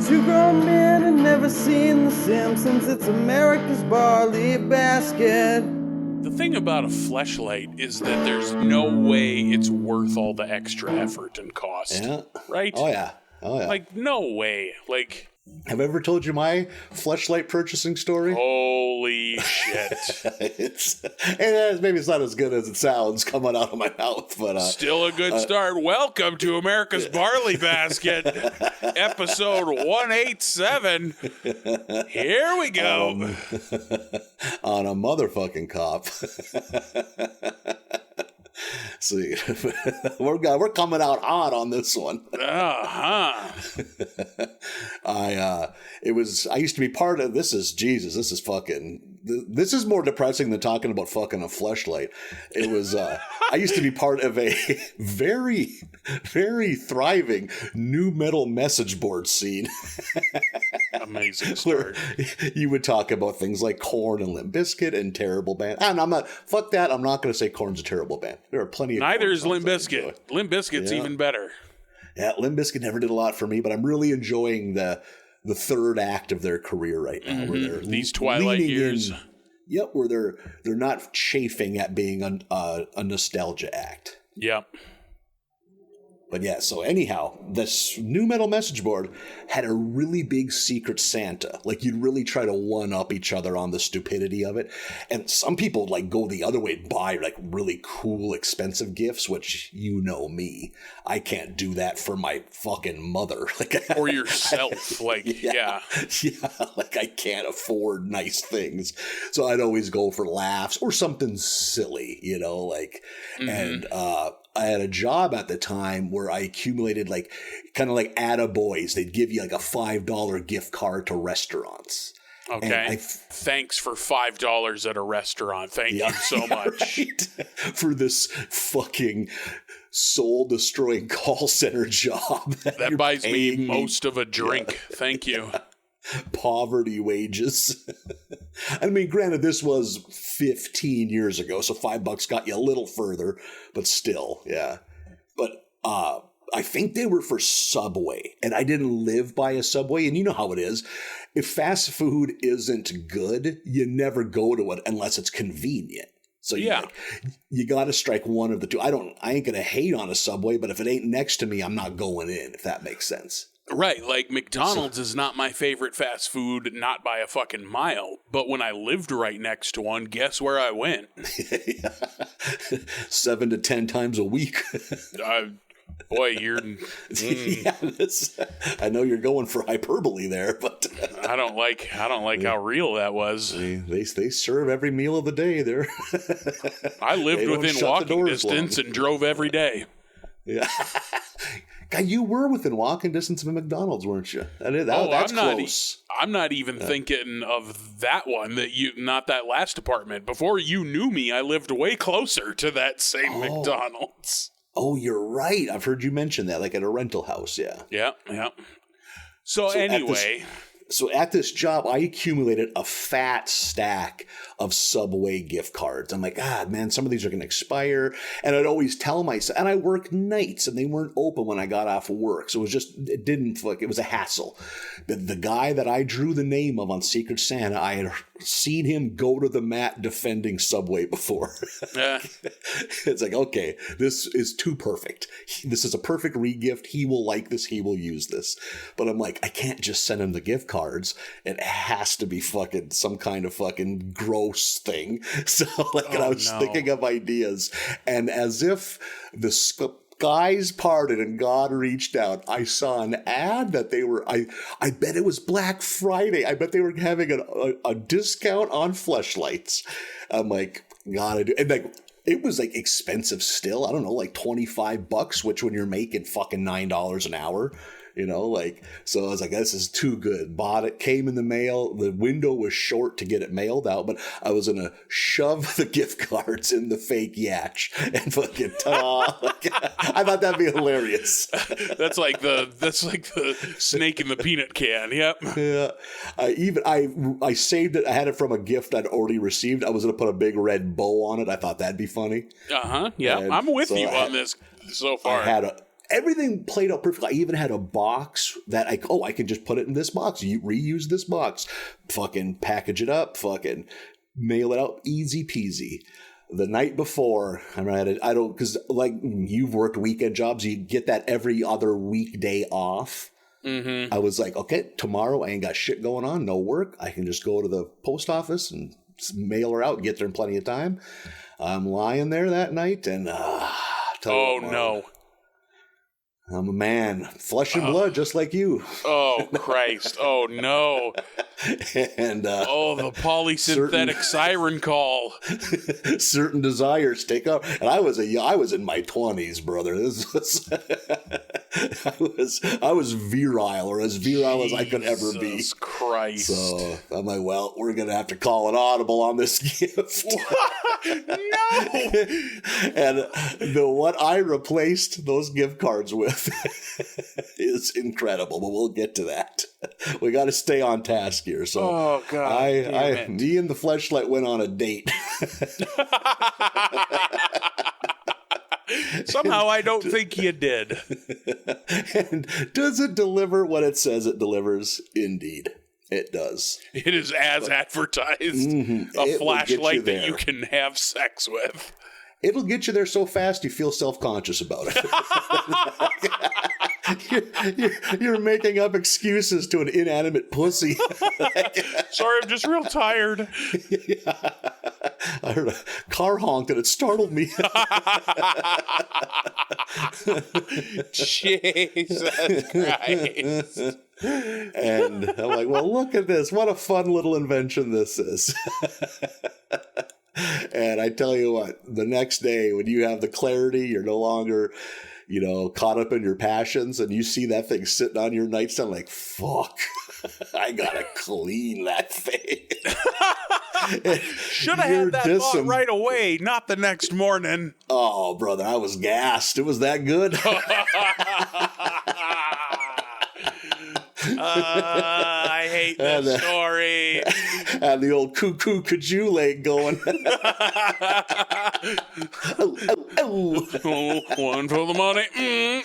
Two grown men have never seen The Simpsons. It's America's barley basket. The thing about a fleshlight is that there's no way it's worth all the extra effort and cost. Yeah. Right? Oh, yeah. Like, no way. Like... Have I ever told you my fleshlight purchasing story? Holy shit. Maybe it's not as good as it sounds coming out of my mouth, but... Still a good start. Welcome to America's Barley Basket, episode 187. Here we go. On a motherfucking cop. See, we're coming out hot on this one. Uh-huh. I used to be part of, this is more depressing than talking about fucking a fleshlight. It was, I used to be part of a very, very thriving new metal message board scene. Amazing story. Where you would talk about things like Korn and Limp Bizkit and terrible band. And I'm not going to say Korn's a terrible band. There are plenty of Neither is Limp Bizkit. Limp Bizkit's even better. Yeah, Limp Bizkit never did a lot for me, but I'm really enjoying the third act of their career right now. Where they're these twilight years. Yep, where they're not chafing at being a nostalgia act. Yep. But yeah, so anyhow, this new metal message board had a really big secret Santa. Like, you'd really try to one-up each other on the stupidity of it. And some people, like, go the other way and buy, like, really cool, expensive gifts, which, you know me. I can't do that for my fucking mother. Like, or yourself. Like, yeah. Yeah, like, I can't afford nice things. So I'd always go for laughs or something silly, you know, like, and, I had a job at the time where I accumulated like kind of like attaboys. They'd give you like a $5 gift card to restaurants. Okay. Thanks for $5 at a restaurant. Thank you so much. Right? For this fucking soul-destroying call center job. That buys me most of a drink. Yeah. Thank you. Poverty wages. I mean, granted, this was 15 years ago, so $5 got you a little further, but still, yeah. But I think they were for Subway, and I didn't live by a Subway, and you know how it is. If fast food isn't good, you never go to it unless it's convenient. So you got to strike one of the two. I ain't gonna hate on a Subway, but if it ain't next to me, I'm not going in. If that makes sense. Right, like McDonald's is not my favorite fast food, not by a fucking mile. But when I lived right next to one, guess where I went? 7 to 10 times a week. Boy, you're. I know you're going for hyperbole there, but I don't like how real that was. They serve every meal of the day there. I lived within walking distance and drove every day. Yeah. God, you were within walking distance of a McDonald's, weren't you? That's close. I'm not even thinking of that one, not that last apartment. Before you knew me, I lived way closer to that same McDonald's. Oh, you're right. I've heard you mention that, like at a rental house, yeah. Yeah. So anyway... So at this job, I accumulated a fat stack of Subway gift cards. I'm like, man, some of these are going to expire. And I'd always tell myself, and I worked nights and they weren't open when I got off of work. So it was a hassle. The guy that I drew the name of on Secret Santa, I had seen him go to the mat defending Subway before. It's like, okay, this is too perfect. This is a perfect re-gift. He will like this. He will use this. But I'm like, I can't just send him the gift cards. It has to be fucking some kind of fucking gross thing. So I was thinking of ideas, and as if the skies parted and God reached out, I saw an ad that they were, I bet it was Black Friday. I bet they were having a discount on fleshlights. I'm like, gotta do, and like, it was like expensive still. I don't know, like $25, which when you're making fucking $9 an hour, you know, like, so I was like, this is too good. Bought it, came in the mail. The window was short to get it mailed out, but I was going to shove the gift cards in the fake yatch and fucking ta-da. I thought that'd be hilarious. That's like the snake in the peanut can. Yep. Yeah. I saved it. I had it from a gift I'd already received. I was going to put a big red bow on it. I thought that'd be funny. Yeah. And I'm with you on this so far. everything played out perfectly. I even had a box that I can just put it in this box. You reuse this box, fucking package it up, fucking mail it out, easy peasy. The night before, because like you've worked weekend jobs, you get that every other weekday off. Mm-hmm. I was like, okay, tomorrow I ain't got shit going on, no work. I can just go to the post office and mail her out and get there in plenty of time. I'm lying there that night and no. I'm a man, flesh and blood, just like you. Oh, Christ. Oh, no. And the polysynthetic siren call. Certain desires take up. And I was in my 20s, brother. This was I was virile, or as virile as I could ever be. Jesus Christ. So I'm like, well, we're going to have to call an audible on this gift. No. And what I replaced those gift cards with is incredible, but we'll get to that. We got to stay on task here. So, oh God, me and the Fleshlight went on a date. Somehow I don't think you did. And does it deliver what it says it delivers? Indeed, it does. It is as advertised. Mm-hmm. A flashlight that you can have sex with. It'll get you there so fast you feel self-conscious about it. You're making up excuses to an inanimate pussy. Sorry, I'm just real tired. Yeah. I heard a car honk and it startled me. Jesus Christ. And I'm like, well, look at this. What a fun little invention this is. And I tell you what, the next day when you have the clarity, you're no longer, caught up in your passions, and you see that thing sitting on your nightstand like, fuck, I gotta clean that thing. Should have had that thought right away, not the next morning. Oh, brother, I was gassed. It was that good. I hate this story. And the old cuckoo kajou leg going. Oh, one for the money.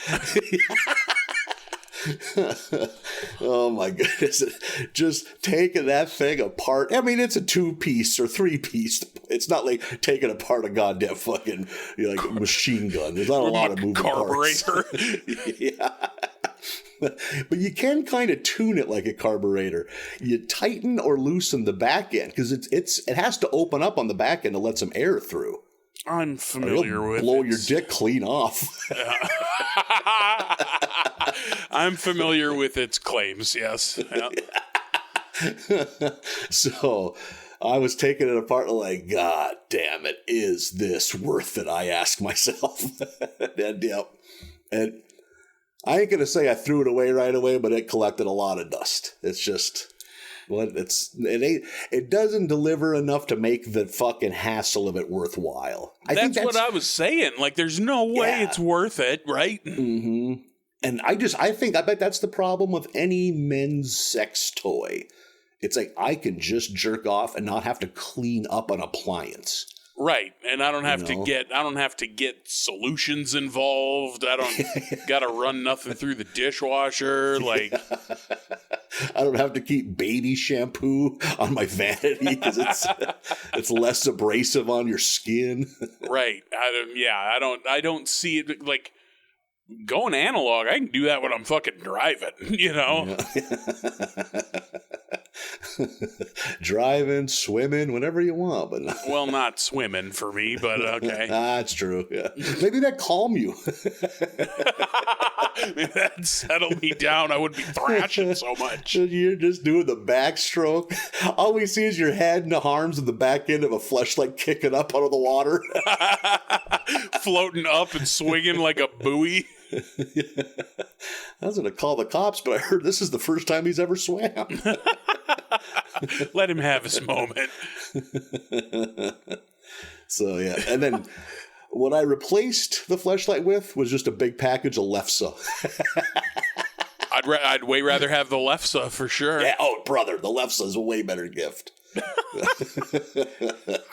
Oh my goodness. Just taking that thing apart. I mean, it's a 2-piece or 3-piece. It's not like taking apart a goddamn fucking machine gun. There's not a lot of moving carburetor. Parts. Yeah. But you can kind of tune it like a carburetor. You tighten or loosen the back end because it has to open up on the back end to let some air through. I'm familiar with it. Blow your dick clean off. I'm familiar with its claims, yes. Yeah. So I was taking it apart like, God damn it, is this worth it? I ask myself. And I ain't going to say I threw it away right away, but it collected a lot of dust. It's just, it doesn't deliver enough to make the fucking hassle of it worthwhile. That's what I was saying. Like, there's no way it's worth it, right? Mm-hmm. And I bet that's the problem with any men's sex toy. It's like, I can just jerk off and not have to clean up an appliance. Right, and I don't have to get solutions involved. I don't got to run nothing through the dishwasher. Like, I don't have to keep baby shampoo on my vanity because it's less abrasive on your skin. Right. I don't see it like going analog. I can do that when I'm fucking driving. Yeah. Driving, swimming, whenever you want, but well, not swimming for me, but okay. That's true. Yeah, maybe that calm you. Maybe that'd settle me down. I wouldn't be thrashing so much. You're just doing the backstroke. All we see is your head and the arms and the back end of a fleshlight kicking up out of the water, floating up and swinging like a buoy. I was going to call the cops, but I heard this is the first time he's ever swam. Let him have his moment. So, yeah. And then what I replaced the fleshlight with was just a big package of Lefsa. I'd way rather have the Lefsa for sure. Yeah, oh, brother, the Lefsa is a way better gift.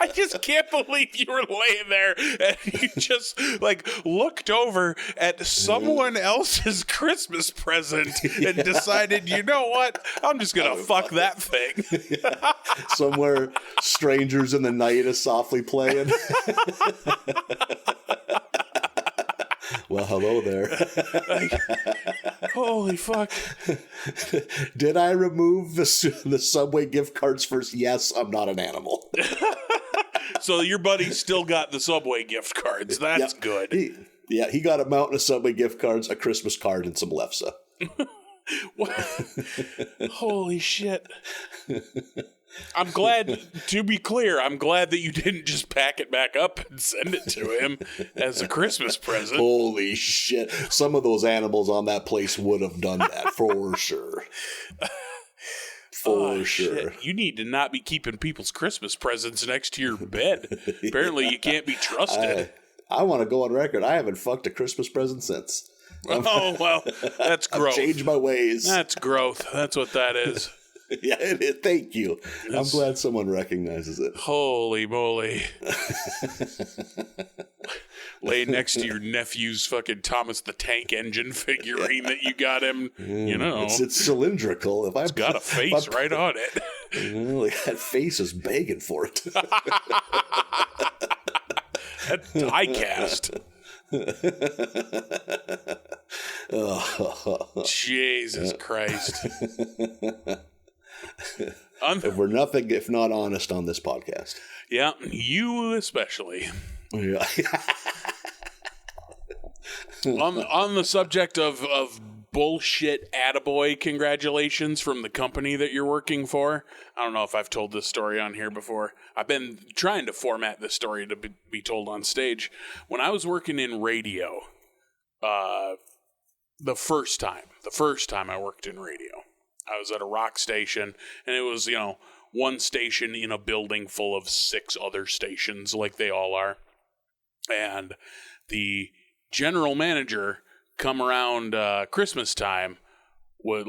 I just can't believe you were laying there and you just like looked over at someone else's Christmas present and decided, you know what? I'm just going to fuck that thing. Somewhere Strangers in the Night is softly playing. Well, hello there. Like, holy fuck. Did I remove the Subway gift cards first? Yes, I'm not an animal. So your buddy still got the Subway gift cards. That's good. He got a mountain of Subway gift cards, a Christmas card, and some Lefse. Holy shit. I'm glad, to be clear, I'm glad that you didn't just pack it back up and send it to him as a Christmas present. Holy shit. Some of those animals on that place would have done that for sure. For sure. Shit. You need to not be keeping people's Christmas presents next to your bed. Apparently you can't be trusted. I want to go on record. I haven't fucked a Christmas present since. Oh, well, that's growth. I've changed my ways. That's growth. That's what that is. Yeah, thank you. I'm glad someone recognizes it. Holy moly. Lay next to your nephew's fucking Thomas the Tank Engine figurine that you got him, you know. It's cylindrical. It's got a face right on it. That face is begging for it. That die cast. Jesus Christ. We're nothing if not honest on this podcast. Yeah, you especially. Yeah. on the subject of bullshit attaboy congratulations from the company that you're working for. I don't know if I've told this story on here before. I've been trying to format this story to be told on stage. When I was working in radio, the first time I worked in radio, I was at a rock station, and it was, one station in a building full of 6 other stations, like they all are. And the general manager come around Christmas time would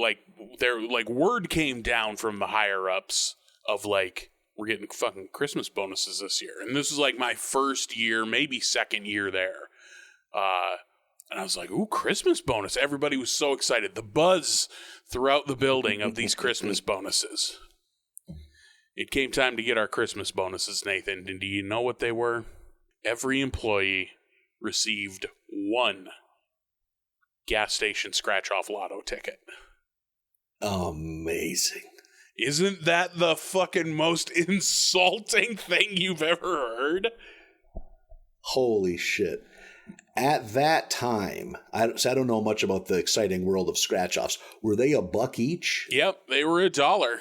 word came down from the higher ups of we're getting fucking Christmas bonuses this year. And this was like my first year, maybe second year there. And I was like, ooh, Christmas bonus. Everybody was so excited. The buzz throughout the building of these Christmas bonuses. It came time to get our Christmas bonuses, Nathan. And do you know what they were? Every employee received 1 gas station scratch-off lotto ticket. Amazing. Isn't that the fucking most insulting thing you've ever heard? Holy shit. At that time, I don't know much about the exciting world of scratch-offs. Were they $1 each? Yep, they were $1.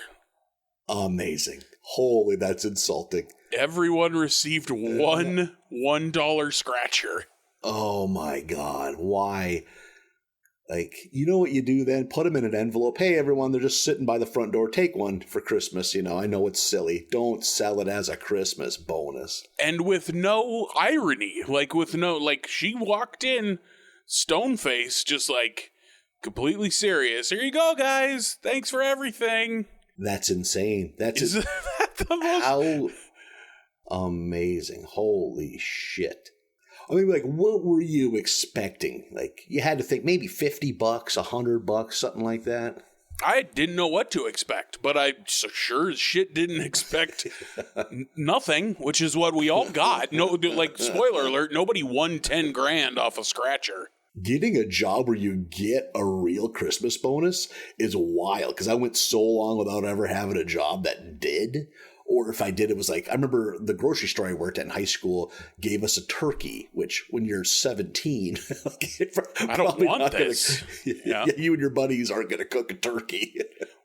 Amazing. Holy, that's insulting. Everyone received one $1 scratcher. Oh my God. Why? You know what you do then? Put them in an envelope. Hey, everyone, they're just sitting by the front door. Take one for Christmas. I know it's silly. Don't sell it as a Christmas bonus. And with no irony. She walked in, stone-faced, just completely serious. Here you go, guys. Thanks for everything. That's insane. Isn't that the most... How amazing. Holy shit. I mean, what were you expecting? You had to think maybe $50, $100, something like that. I didn't know what to expect, but I sure as shit didn't expect nothing, which is what we all got. No, spoiler alert, nobody won 10 grand off a scratcher. Getting a job where you get a real Christmas bonus is wild, because I went so long without ever having a job that did. Or if I did, it was I remember the grocery store I worked at in high school gave us a turkey, which when you're 17, I don't want this. You and your buddies aren't going to cook a turkey.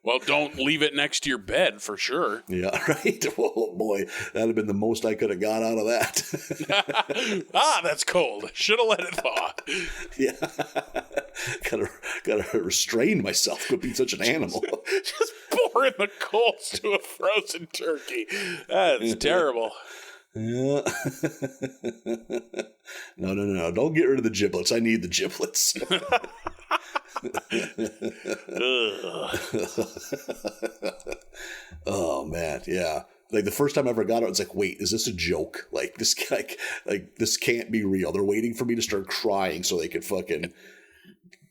Well, don't leave it next to your bed for sure. Yeah, right. Oh boy, that'd have been the most I could have got out of that. That's cold. Should have let it thaw. Yeah, gotta restrain myself. Could be such an animal. Just pouring the coals to a frozen turkey. That's terrible. Yeah. No. Don't get rid of the giblets. I need the giblets. Oh man, yeah. Like the first time I ever got it, I was like, wait, is this a joke? Like this guy, like this can't be real. They're waiting for me to start crying so they could fucking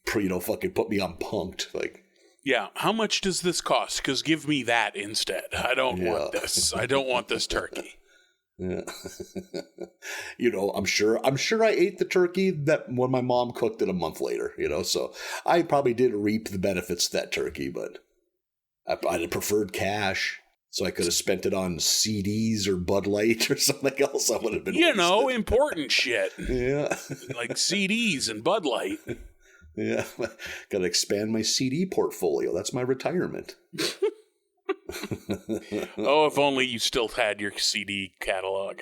put me on Punk'd. Like, yeah, how much does this cost? Because give me that instead. I don't want this. I don't want this turkey. Yeah. I'm sure I ate the turkey that when my mom cooked it a month later, so I probably did reap the benefits of that turkey, but I'd have preferred cash. So I could have spent it on CDs or Bud Light or something else. I would have been important shit. Yeah. Like CDs and Bud Light. Yeah. Got to expand my CD portfolio. That's my retirement. Oh, if only you still had your CD catalog.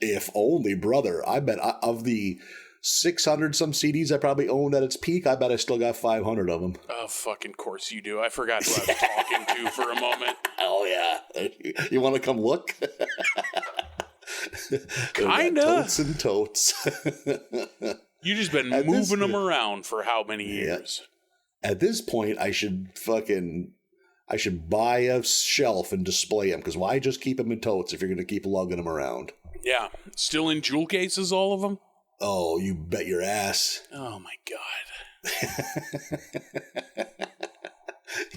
If only, brother. I bet of the 600 some CDs I probably owned at its peak, I bet I still got 500 of them. Oh, fucking course you do. I forgot who I was talking to for a moment. Oh, yeah. You want to come look? Kinda. Totes and totes. You just been moving them around for how many years? Yeah. At this point, I should buy a shelf and display them, because why just keep them in totes if you're going to keep lugging them around? Yeah. Still in jewel cases, all of them? Oh, you bet your ass. Oh, my God.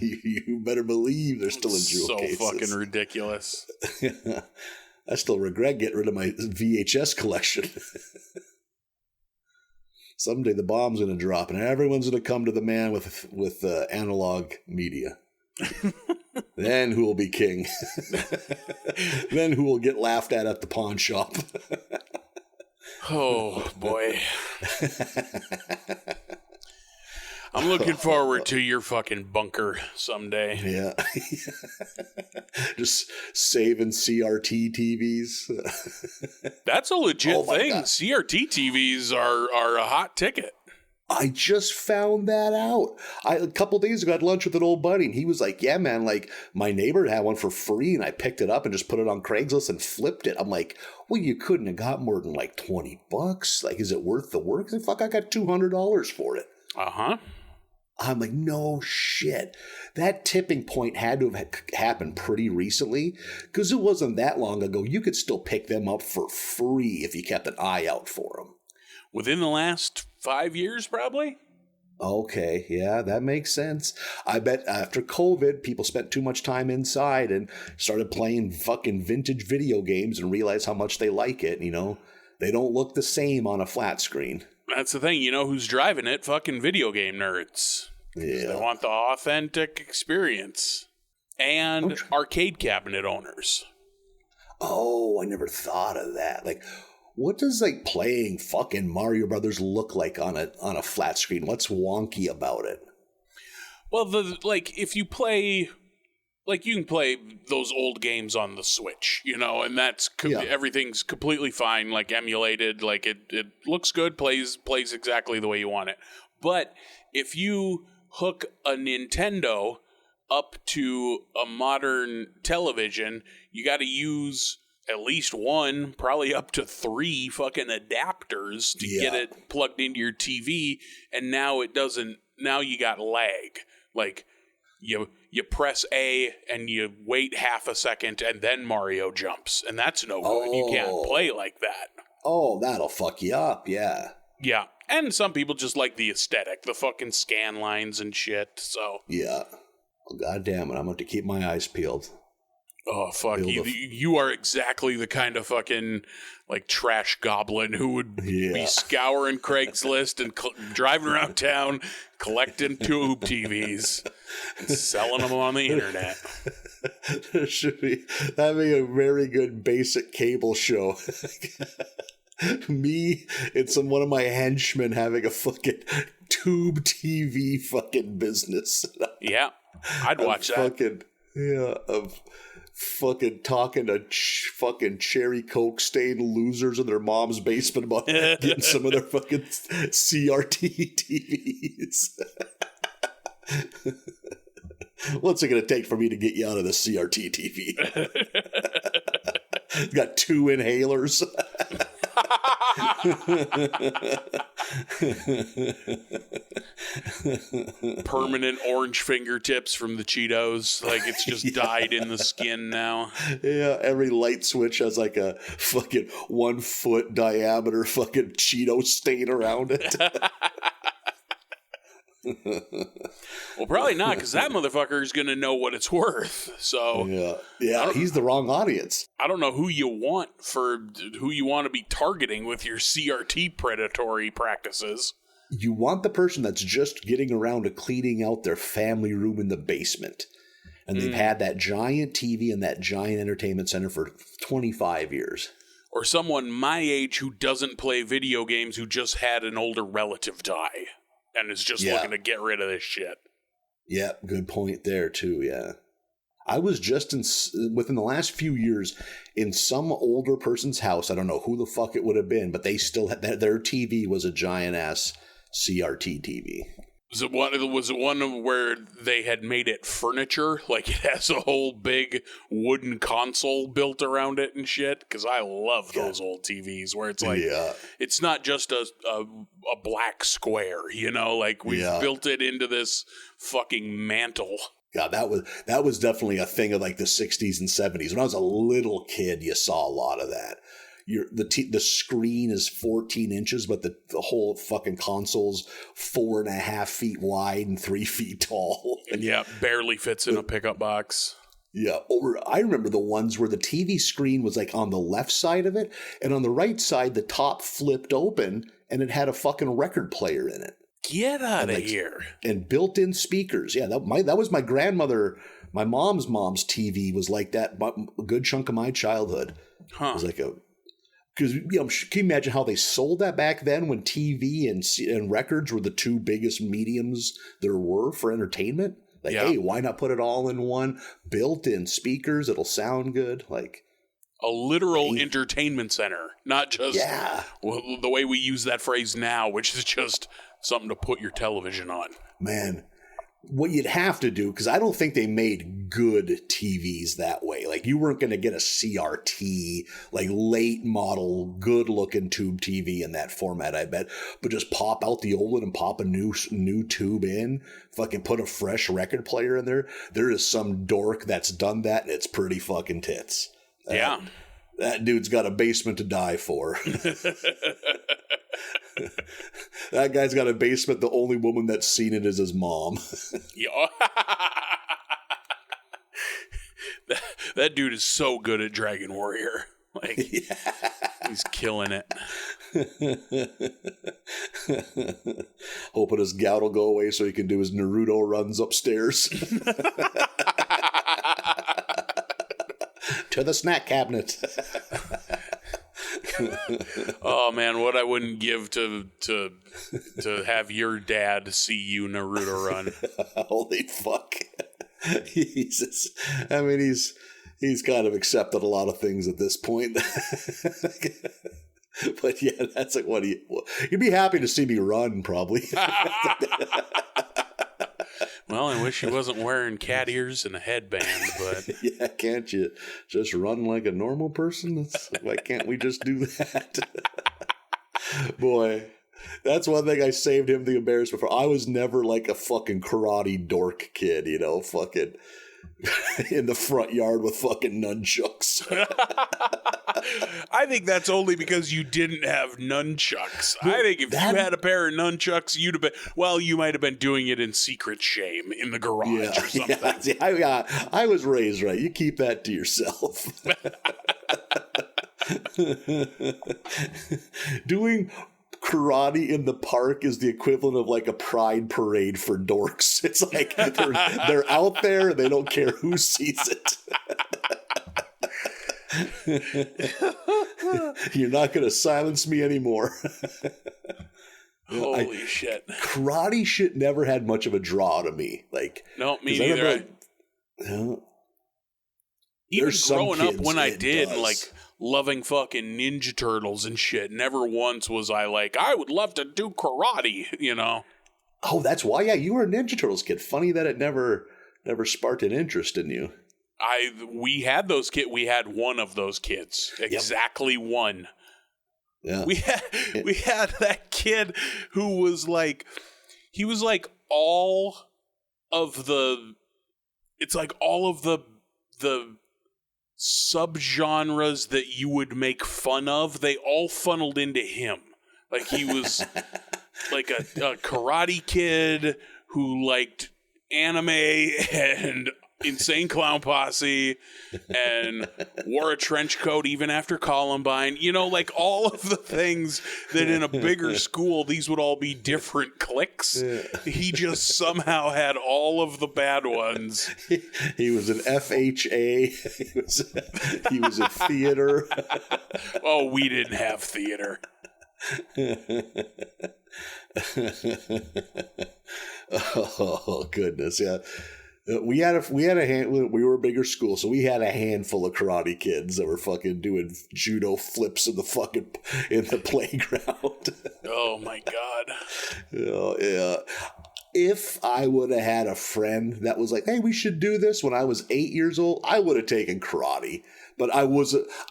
You better believe they're still in jewel cases. So fucking ridiculous. I still regret getting rid of my VHS collection. Someday the bomb's going to drop and everyone's going to come to the man with analog media. Then who will be king? Then who will get laughed at the pawn shop? Oh, boy. I'm looking forward to your fucking bunker someday. Yeah. Just saving CRT TVs. That's a legit thing. God. CRT TVs are a hot ticket. I just found that out. A couple days ago, I had lunch with an old buddy, and he was like, yeah, man, like, my neighbor had one for free, and I picked it up and just put it on Craigslist and flipped it. I'm like, well, you couldn't have got more than like $20. Like, is it worth the work? Like, fuck, I got $200 for it. Uh-huh. I'm like, no shit. That tipping point had to have happened pretty recently, because it wasn't that long ago. You could still pick them up for free if you kept an eye out for them. Within the last 5 years, probably? Okay, yeah, that makes sense. I bet after COVID, people spent too much time inside and started playing fucking vintage video games and realized how much they like it, They don't look the same on a flat screen. That's the thing. You know who's driving it? Fucking video game nerds. Yeah. They want the authentic experience. And arcade cabinet owners. Oh, I never thought of that. Like, what does like playing fucking Mario Brothers look like on a flat screen? What's wonky about it? Well, if you play, like, you can play those old games on the Switch, and that's everything's completely fine, like emulated, like it looks good, plays exactly the way you want it. But if you hook a Nintendo up to a modern television, you got to use at least one, probably up to 3 fucking adapters to get it plugged into your TV, and now you got lag. Like, you press A and you wait half a second and then Mario jumps, and that's no good. You can't play like that. Oh, that'll fuck you up, yeah. Yeah, and some people just like the aesthetic, the fucking scan lines and shit, so. Yeah. Well, God damn it, I'm going to keep my eyes peeled. Oh, fuck. You are exactly the kind of fucking, like, trash goblin who would be scouring Craigslist and driving around town, collecting tube TVs, and selling them on the internet. There should be, that'd be a very good basic cable show. Me and one of my henchmen having a fucking tube TV fucking business. Yeah, I'd watch that. Of fucking talking to fucking cherry coke stained losers in their mom's basement about getting some of their fucking CRT TVs. What's it going to take for me to get you out of the CRT TV? Got 2 inhalers. permanent orange fingertips from the Cheetos. Like, it's just dyed in the skin now. Yeah, every light switch has like a fucking 1 foot diameter fucking Cheeto stain around it. Well, probably not, because that motherfucker is going to know what it's worth. So yeah, he's the wrong audience. I don't know who you want to be targeting with your CRT predatory practices. You want the person that's just getting around to cleaning out their family room in the basement. And they've had that giant TV and that giant entertainment center for 25 years. Or someone my age who doesn't play video games, who just had an older relative die and is just looking to get rid of this shit. Yeah, good point there too, yeah. I was just within the last few years in some older person's house. I don't know who the fuck it would have been, but they still had their TV was a giant ass CRT TV. Was it one where they had made it furniture? Like, it has a whole big wooden console built around it and shit? Because I love those old TVs where it's like, it's not just a black square, you know? Like, we've built it into this fucking mantle. Yeah, that was definitely a thing of like the 60s and 70s. When I was a little kid, you saw a lot of that. The screen is 14 inches, but the whole fucking console's 4.5 feet wide and 3 feet tall. Yeah, barely fits in a pickup box. Yeah, I remember the ones where the TV screen was like on the left side of it, and on the right side, the top flipped open, and it had a fucking record player in it. Get out of here. And built-in speakers. Yeah, that was my grandmother, my mom's TV was like that a good chunk of my childhood. It was like because, you know, can you imagine how they sold that back then when TV and records were the two biggest mediums there were for entertainment? Like, hey, why not put it all in one? Built-in speakers, it'll sound good. Like a literal entertainment center, not just the way we use that phrase now, which is just something to put your television on. Man, what you'd have to do, because I don't think they made good TVs that way. Like, you weren't going to get a CRT, like late model, good looking tube TV in that format, I bet. But just pop out the old one and pop a new tube in, fucking put a fresh record player in there. There is some dork that's done that, and it's pretty fucking tits. That dude's got a basement to die for. That guy's got a basement. The only woman that's seen it is his mom. That dude is so good at Dragon Warrior. Like, he's killing it. Hoping his gout will go away so he can do his Naruto runs upstairs. To the snack cabinet. Oh man, what I wouldn't give to have your dad see you Naruto run. Holy fuck. He's kind of accepted a lot of things at this point. But yeah, that's like you'd be happy to see me run, probably. Well, I wish he wasn't wearing cat ears and a headband, but... Yeah, can't you just run like a normal person? Why can't we just do that? Boy, that's one thing I saved him the embarrassment for. I was never like a fucking karate dork kid, you know, fucking in the front yard with fucking nunchucks. I think that's only because you didn't have nunchucks. I think if you had a pair of nunchucks, you'd have been... Well, you might have been doing it in secret shame in the garage or something. I was raised right. You keep that to yourself. Doing karate in the park is the equivalent of like a pride parade for dorks. It's like they're out there and they don't care who sees it. You're not going to silence me anymore. Holy shit. Karate shit never had much of a draw to me. Like, no, me neither. Even growing up when I did, like, loving fucking Ninja Turtles and shit, never once was I like, I would love to do karate, you know? Oh, that's why? Yeah, you were a Ninja Turtles kid. Funny that it never sparked an interest in you. We had those kids. We had one of those kids. Exactly one. Yeah. We had that kid who was like, he was like all of the subgenres that you would make fun of, they all funneled into him. Like he was like a karate kid who liked anime and Insane Clown Posse and wore a trench coat even after Columbine. You know, like all of the things that in a bigger school, these would all be different cliques. Yeah. He just somehow had all of the bad ones. He was an FHA. He was in theater. Oh, we didn't have theater. Oh, goodness. Yeah. We had we were a bigger school, so we had a handful of karate kids that were fucking doing judo flips in the playground. Oh my God. Oh, yeah. If I would have had a friend that was like, hey, we should do this when I was 8 years old, I would have taken karate. But I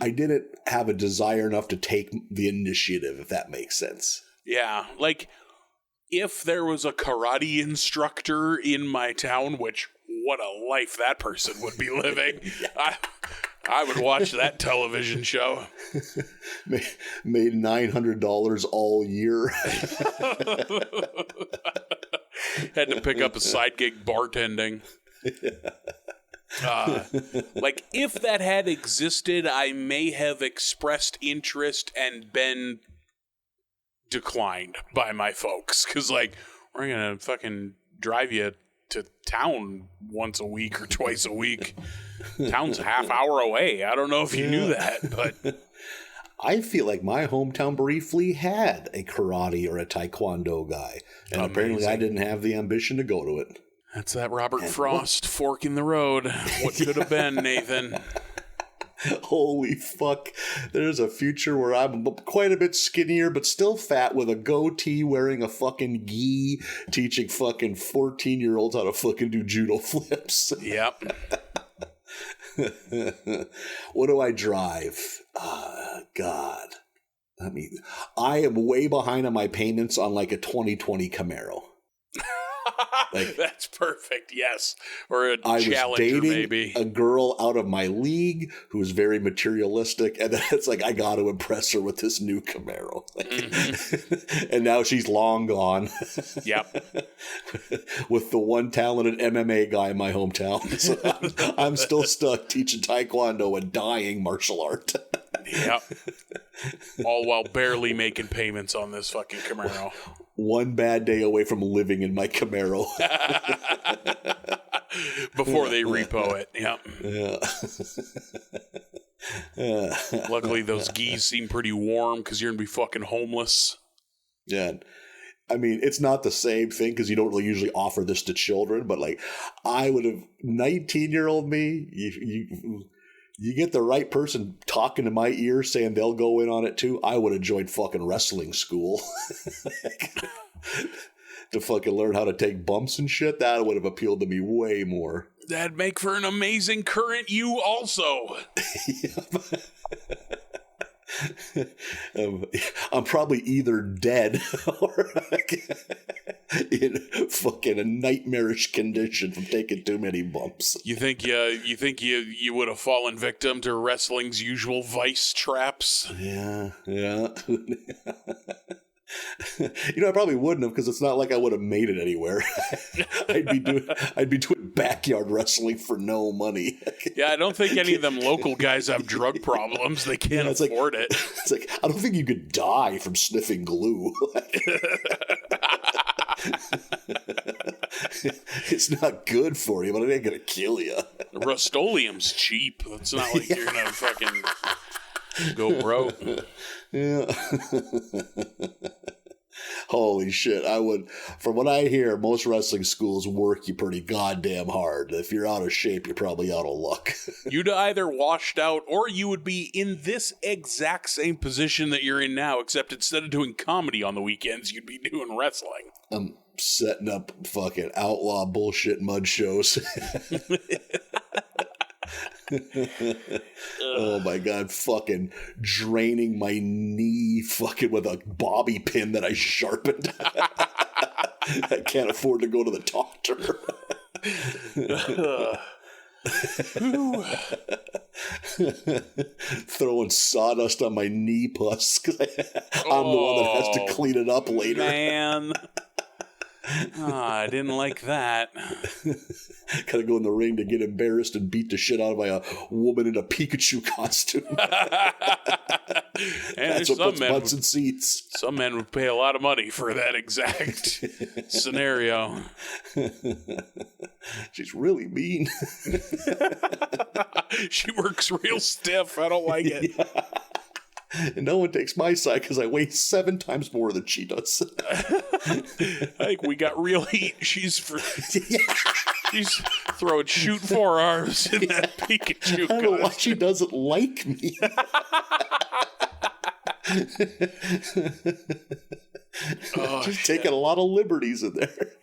didn't have a desire enough to take the initiative, if that makes sense. Yeah, like if there was a karate instructor in my town, which what a life that person would be living. Yeah. I would watch that television show. Made $900 all year. Had to pick up a side gig bartending. Like if that had existed, I may have expressed interest and been declined by my folks. Because like, we're going to fucking drive you to town once a week or twice a week. Town's a half hour away. I don't know if you knew that, but I feel like my hometown briefly had a karate or a taekwondo guy, and apparently I didn't have the ambition to go to it. That's that Robert Frost fork in the road. What could have been, Nathan? Holy fuck. There's a future where I'm quite a bit skinnier, but still fat with a goatee, wearing a fucking gi, teaching fucking 14-year-olds how to fucking do judo flips. Yep. What do I drive? God. I am way behind on my payments on like a 2020 Camaro. Like, that's perfect, yes. Or a I Challenger, was dating maybe. A girl out of my league who was very materialistic, and then it's like I got to impress her with this new Camaro. And now she's long gone. Yep. With the one talented MMA guy in my hometown. So I'm still stuck teaching Taekwondo and dying martial art. Yep. All while barely making payments on this fucking Camaro. One bad day away from living in my Camaro. Before they repo it. Yep. Luckily, those geese seem pretty warm because you're going to be fucking homeless. Yeah. I mean, it's not the same thing because you don't really usually offer this to children, but like I would have 19-year-old me, you get the right person talking to my ear saying they'll go in on it too. I would have joined fucking wrestling school to fucking learn how to take bumps and shit. That would have appealed to me way more. That'd make for an amazing current you also. I'm probably either dead or in fucking a nightmarish condition from taking too many bumps. You think you would have fallen victim to wrestling's usual vice traps? Yeah. I probably wouldn't have because it's not like I would have made it anywhere. I'd be doing backyard wrestling for no money. Yeah, I don't think any of them local guys have drug problems. They can't afford it. It's like, I don't think you could die from sniffing glue. It's not good for you, but it ain't gonna kill you. Rust-Oleum's cheap. It's not like you're gonna fucking go broke. Yeah. Holy shit. From what I hear, most wrestling schools work you pretty goddamn hard. If you're out of shape, you're probably out of luck. You'd either washed out or you would be in this exact same position that you're in now, except instead of doing comedy on the weekends, you'd be doing wrestling. I'm setting up fucking outlaw bullshit mud shows. Oh my god, fucking draining my knee fucking with a bobby pin that I sharpened. I can't afford to go to the doctor. Throwing sawdust on my knee pus because I'm the one that has to clean it up later. Man. I didn't like that. Gotta go in the ring to get embarrassed and beat the shit out of by a woman in a Pikachu costume. That's what puts butts in seats. Some men would pay a lot of money for that exact scenario. She's really mean. She works real stiff. I don't like it. Yeah. And no one takes my side because I weigh 7 times more than she does. I think we got real heat. She's throwing shoot forearms in that Pikachu. I don't know why she doesn't like me. She's taking a lot of liberties in there.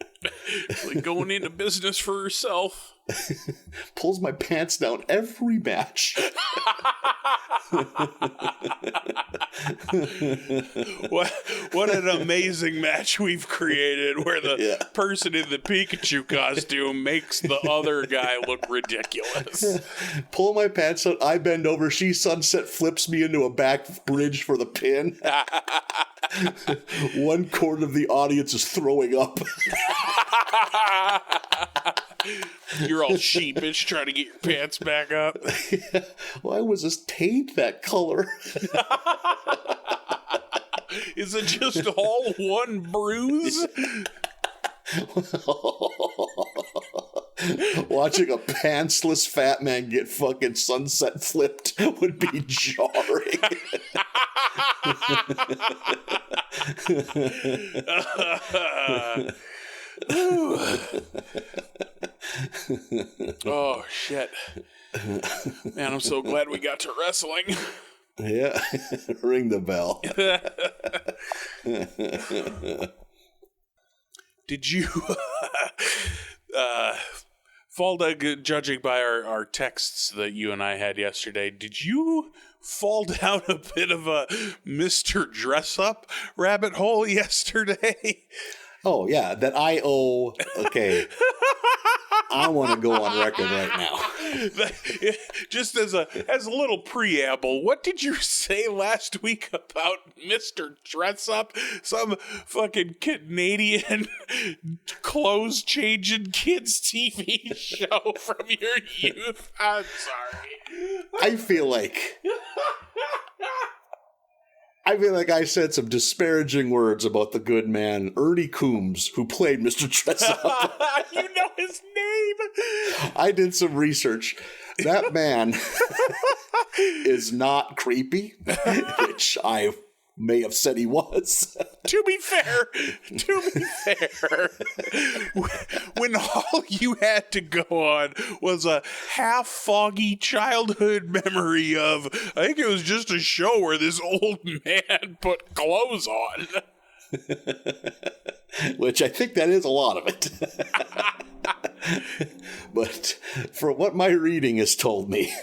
Like going into business for herself. Pulls my pants down every match. What an amazing match we've created where the person in the Pikachu costume makes the other guy look ridiculous. Pull my pants out, I bend over, she sunset flips me into a back bridge for the pin. 1/4 of the audience is throwing up. You're all sheepish trying to get your pants back up. Why was this tape that color? Is it just all one bruise? Watching a pantsless fat man get fucking sunset flipped would be jarring. Oh, shit. Man, I'm so glad we got to wrestling. Yeah, ring the bell. Did you fall down, judging by our texts that you and I had yesterday, did you fall down a bit of a Mr. Dressup rabbit hole yesterday? Oh, yeah, that I owe... Okay. I want to go on record right now. Just as a little preamble, what did you say last week about Mr. Dressup? Some fucking Canadian clothes-changing kids TV show from your youth? I'm sorry. I feel like I said some disparaging words about the good man, Ernie Coombs, who played Mr. Dressup. You know his name. I did some research. That man is not creepy, which I may have said he was. To be fair, when all you had to go on was a half foggy childhood memory of, I think it was just a show where this old man put clothes on. Which I think that is a lot of it. But for what my reading has told me,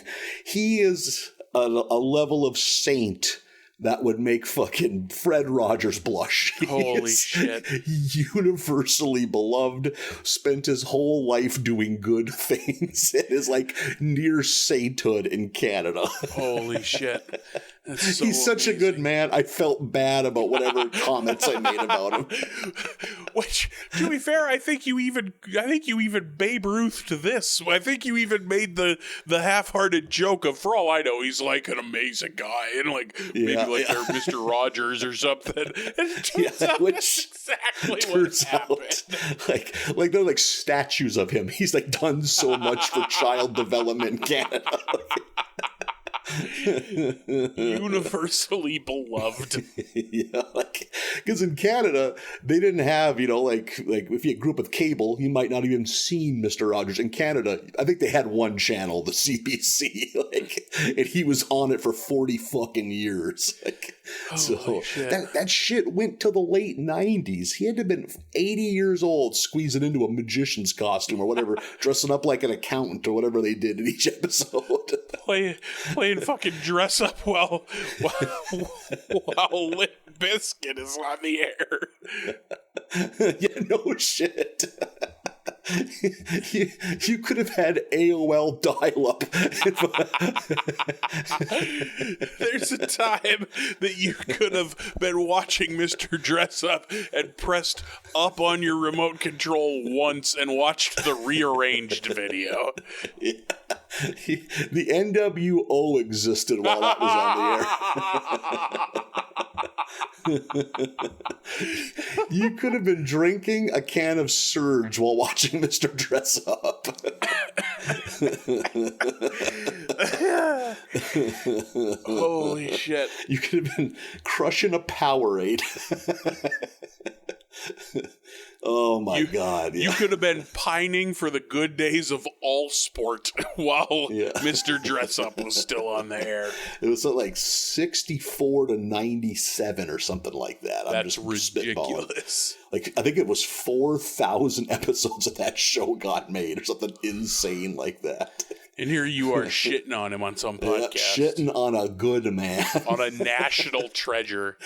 he is a level of saint that would make fucking Fred Rogers blush. Holy shit. Universally beloved, spent his whole life doing good things. It is like near sainthood in Canada. Holy shit. That's so He's such a good man. I felt bad about whatever comments I made about him. Which, to be fair, I think you even Babe Ruth to this. I think you even made the half-hearted joke of, for all I know, he's like an amazing guy, and like maybe like they're Mr. Rogers or something. And it turns out that's exactly what happened. Like they're like statues of him. He's like done so much for child development in Canada. Universally beloved. Yeah, because in Canada they didn't have, like if you grew up with cable, you might not even seen Mr. Rogers. In Canada, I think they had one channel, the CBC, and he was on it for 40 fucking years. So that shit went to the late 90s. He had to have been 80 years old, squeezing into a magician's costume or whatever, dressing up like an accountant or whatever they did in each playing fucking dress up while Biscuit is on the air. Yeah, no shit. You could have had AOL dial-up. There's a time that you could have been watching Mr. Dressup and pressed up on your remote control once and watched the rearranged video. Yeah. The NWO existed while that was on the air. You could have been drinking a can of Surge while watching Mr. Dressup. Holy shit. You could have been crushing a Powerade. Oh my God. Yeah. You could have been pining for the good days of all sport while Mr. Dressup was still on the air. It was like 64 to 97 or something like that. That's ridiculous. Like, I think it was 4,000 episodes of that show got made or something insane like that. And here you are shitting on him on some podcast. Shitting on a good man. On a national treasure.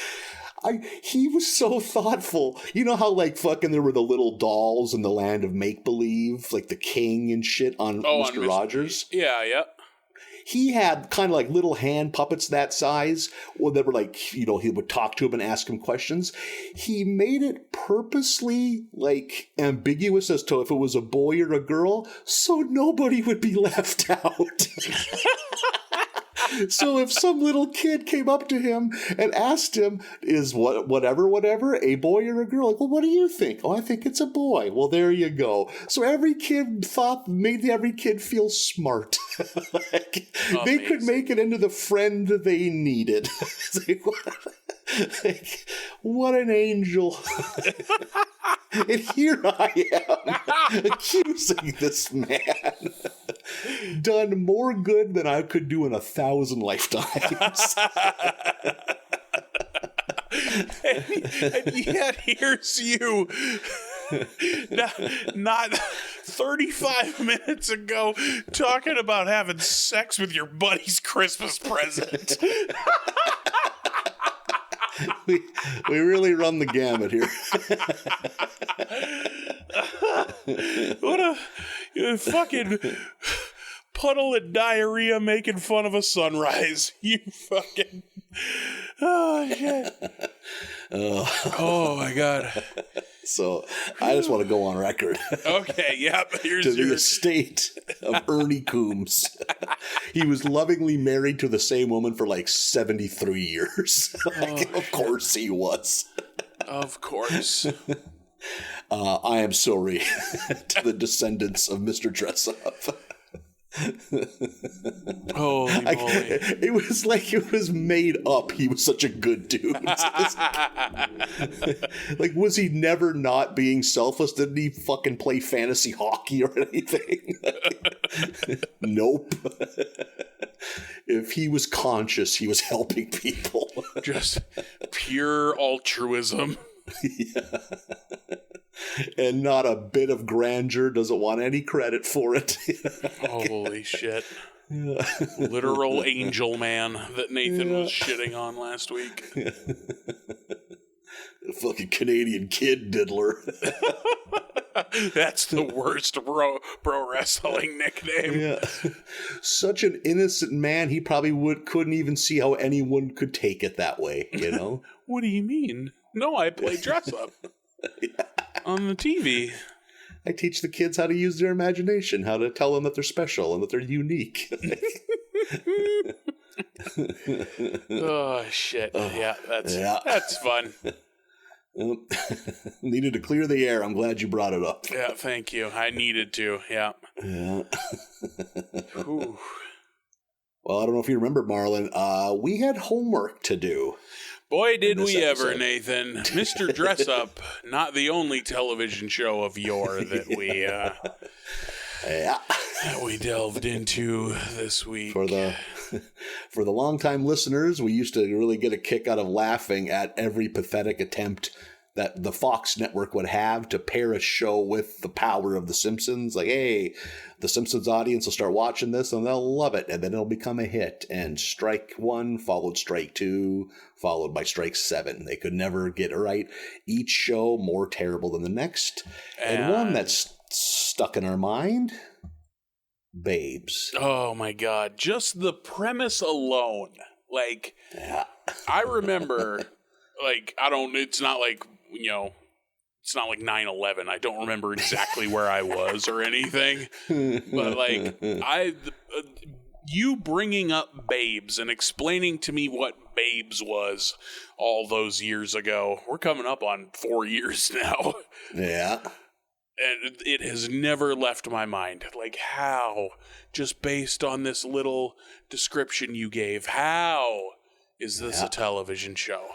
He was so thoughtful. You know how, like, fucking there were the little dolls in the land of make-believe, like the king and shit on Mr. Rogers? Yeah. He had kind of like little hand puppets that size that were like, you know, he would talk to him and ask him questions. He made it purposely, like, ambiguous as to if it was a boy or a girl, so nobody would be left out. So if some little kid came up to him and asked him, is whatever, a boy or a girl? Like, well, what do you think? Oh, I think it's a boy. Well, there you go. So every kid made every kid feel smart. Like, they could make it into the friend they needed. Like, what an angel. And here I am accusing this man. Done more good than I could do in 1,000 lifetimes. and yet here's you not 35 minutes ago talking about having sex with your buddy's Christmas present. We really run the gamut here. What a fucking puddle of diarrhea making fun of a sunrise. You fucking... Oh, shit. Oh, my God. So, I just want to go on record. Okay, yep. Here's to the estate of Ernie Coombs. He was lovingly married to the same woman for like 73 years. Of course he was. Of course. I am sorry to the descendants of Mr. Dressup. Holy moly. It was like it was made up. He was such a good dude. Like, was he never not being selfless? Didn't he fucking play fantasy hockey or anything? Nope. If he was conscious, he was helping people. Just pure altruism. Yeah. And not a bit of grandeur, doesn't want any credit for it. Holy shit. Yeah. Literal angel man that Nathan was shitting on last week. Fucking Canadian kid diddler. That's the worst pro wrestling nickname. Yeah. Such an innocent man, he probably couldn't even see how anyone could take it that way, you know? What do you mean? No, I play Dressup. Yeah. On the TV. I teach the kids how to use their imagination, how to tell them that they're special and that they're unique. Oh, shit. Yeah, that's fun. Needed to clear the air. I'm glad you brought it up. Yeah, thank you. I needed to. Yeah. Well, I don't know if you remember, Marlon. We had homework to do. Boy, did we ever, Nathan. Mr. Dressup, not the only television show of yore that we delved into this week. For the longtime listeners, we used to really get a kick out of laughing at every pathetic attempt that the Fox network would have to pair a show with the power of The Simpsons. Like, hey, the Simpsons audience will start watching this and they'll love it. And then it'll become a hit. And strike 1 followed strike 2, followed by strike 7. They could never get it right. Each show more terrible than the next. And one that's stuck in our mind, Babes. Oh my God. Just the premise alone. Like, Yeah. I remember, like, it's not like, it's not like 9/11. I don't remember exactly where I was or anything. But, like, you bringing up Babes and explaining to me what Babes was all those years ago. We're coming up on 4 years now. Yeah. And it has never left my mind. Like, how? Just based on this little description you gave, how is this a television show?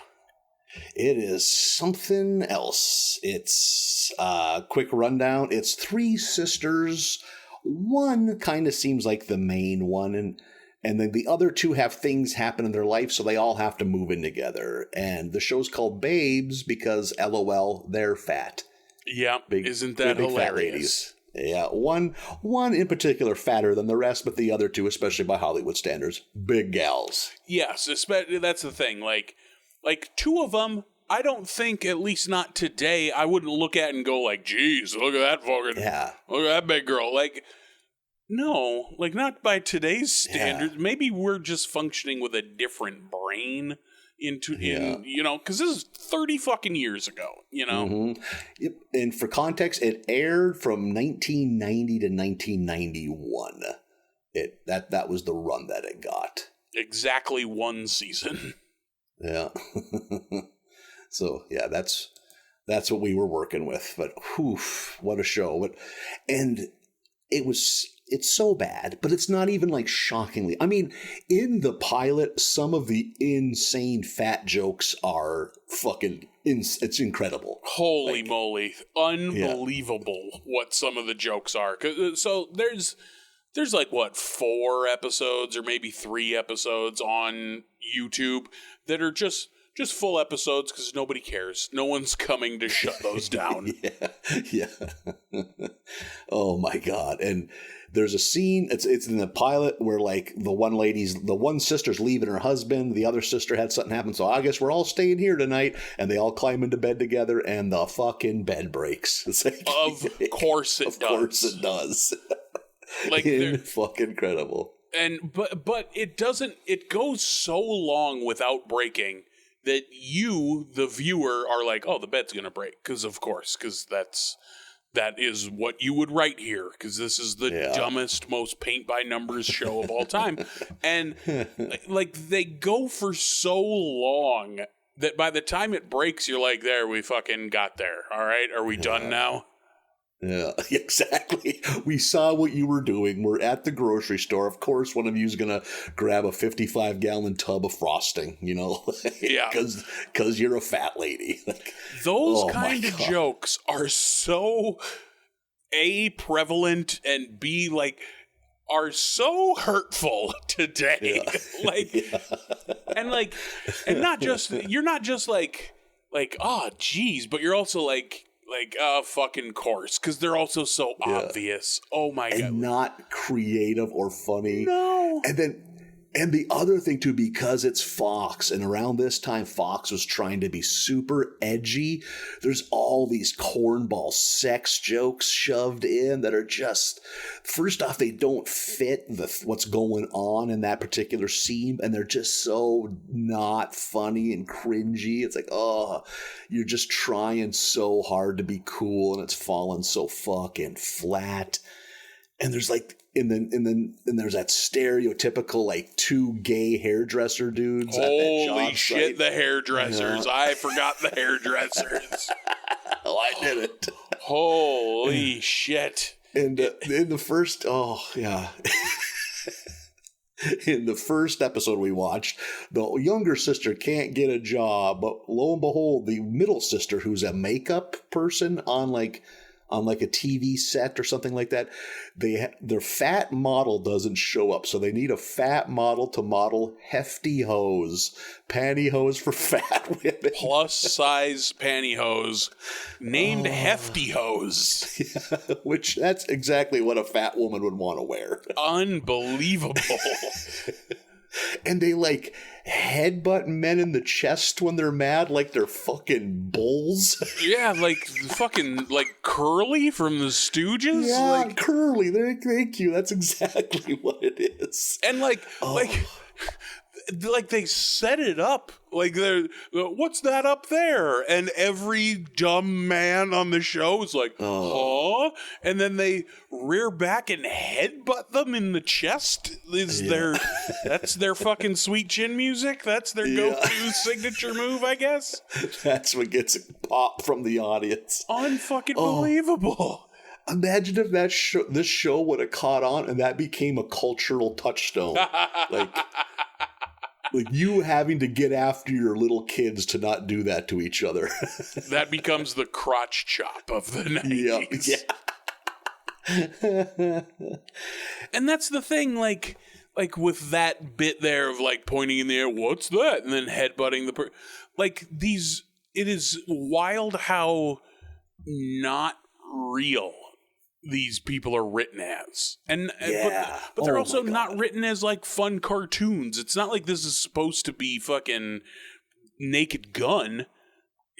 It is something else. It's a quick rundown. It's 3 sisters. One kind of seems like the main one, and then the other 2 have things happen in their life, so they all have to move in together. And the show's called Babes because, LOL, they're fat. Yeah, isn't that hilarious? Yeah, one in particular fatter than the rest, but the other 2, especially by Hollywood standards, big gals. Yes, especially that's the thing. Like 2 of them, I don't think, at least not today, I wouldn't look at and go like, "Geez, look at that fucking, look at that big girl." Like, no, like not by today's standards. Yeah. Maybe we're just functioning with a different brain. Because this is 30 fucking years ago, Mm-hmm. Yep. And for context, it aired from 1990 to 1991. That was the run that it got. Exactly 1 season. Yeah. So yeah, that's what we were working with. But what a show! It's so bad, but it's not even like shockingly. I mean, in the pilot, some of the insane fat jokes are fucking, it's incredible. Holy moly. Unbelievable what some of the jokes are. So there's like, 4 episodes or maybe 3 episodes on YouTube that are just full episodes because nobody cares. No one's coming to shut those down. Yeah. Oh my God. And there's a scene, it's in the pilot where like the one sister's leaving her husband, the other sister had something happen, so I guess we're all staying here tonight, and they all climb into bed together and the fucking bed breaks. It's like, of course it does. Of course it does. Like fucking incredible. And but it doesn't, it goes so long without breaking that you, the viewer, are like, oh, the bed's gonna break, because that is what you would write here, because this is the dumbest, most paint-by-numbers show of all time. And, like, they go for so long that by the time it breaks, you're like, there, we fucking got there. All right, are we done now? Yeah, exactly. We saw what you were doing. We're at the grocery store. Of course, one of you is going to grab a 55-gallon tub of frosting, Yeah. Because you're a fat lady. Like, those kind of jokes are so, A, prevalent, and B, like, are so hurtful today. Yeah. And not just, you're not just like, oh, geez, but you're also like, fucking course, because they're also so obvious. Oh my God. And not creative or funny. No. And the other thing too, because it's Fox, and around this time Fox was trying to be super edgy, there's all these cornball sex jokes shoved in that are just, first off, they don't fit what's going on in that particular scene, and they're just so not funny and cringy. It's like, oh, you're just trying so hard to be cool, and it's falling so fucking flat. And there's like, and then there's that stereotypical like 2 gay hairdresser dudes. Holy shit, the hairdressers! Yeah. I forgot the hairdressers. Oh, I did it. Holy shit! And in the first, in the first episode we watched, the younger sister can't get a job, but lo and behold, the middle sister, who's a makeup person on like on like a TV set or something like that, their fat model doesn't show up, so they need a fat model to model hefty hose, pantyhose for fat women, plus size pantyhose named Hefty Hose. Yeah, which that's exactly what a fat woman would want to wear. Unbelievable. And they like headbutt men in the chest when they're mad, like they're fucking bulls. Yeah, like fucking like Curly from the Stooges. Yeah, like, Curly. Thank you. That's exactly what it is. and like they set it up like they're what's that up there, and every dumb man on the show is like, huh? And then they rear back and headbutt them in the chest. That's their fucking sweet chin music. That's their go-to signature move, I guess. That's what gets a pop from the audience. Unfucking believable. Imagine if this show would have caught on and that became a cultural touchstone. Like you having to get after your little kids to not do that to each other. That becomes the crotch chop of the 90s. Yeah. And that's the thing, like with that bit there of like pointing in the air, what's that? And then headbutting it is wild how not real these people are written as. But they're also not written as like fun cartoons. It's not like this is supposed to be fucking Naked Gun.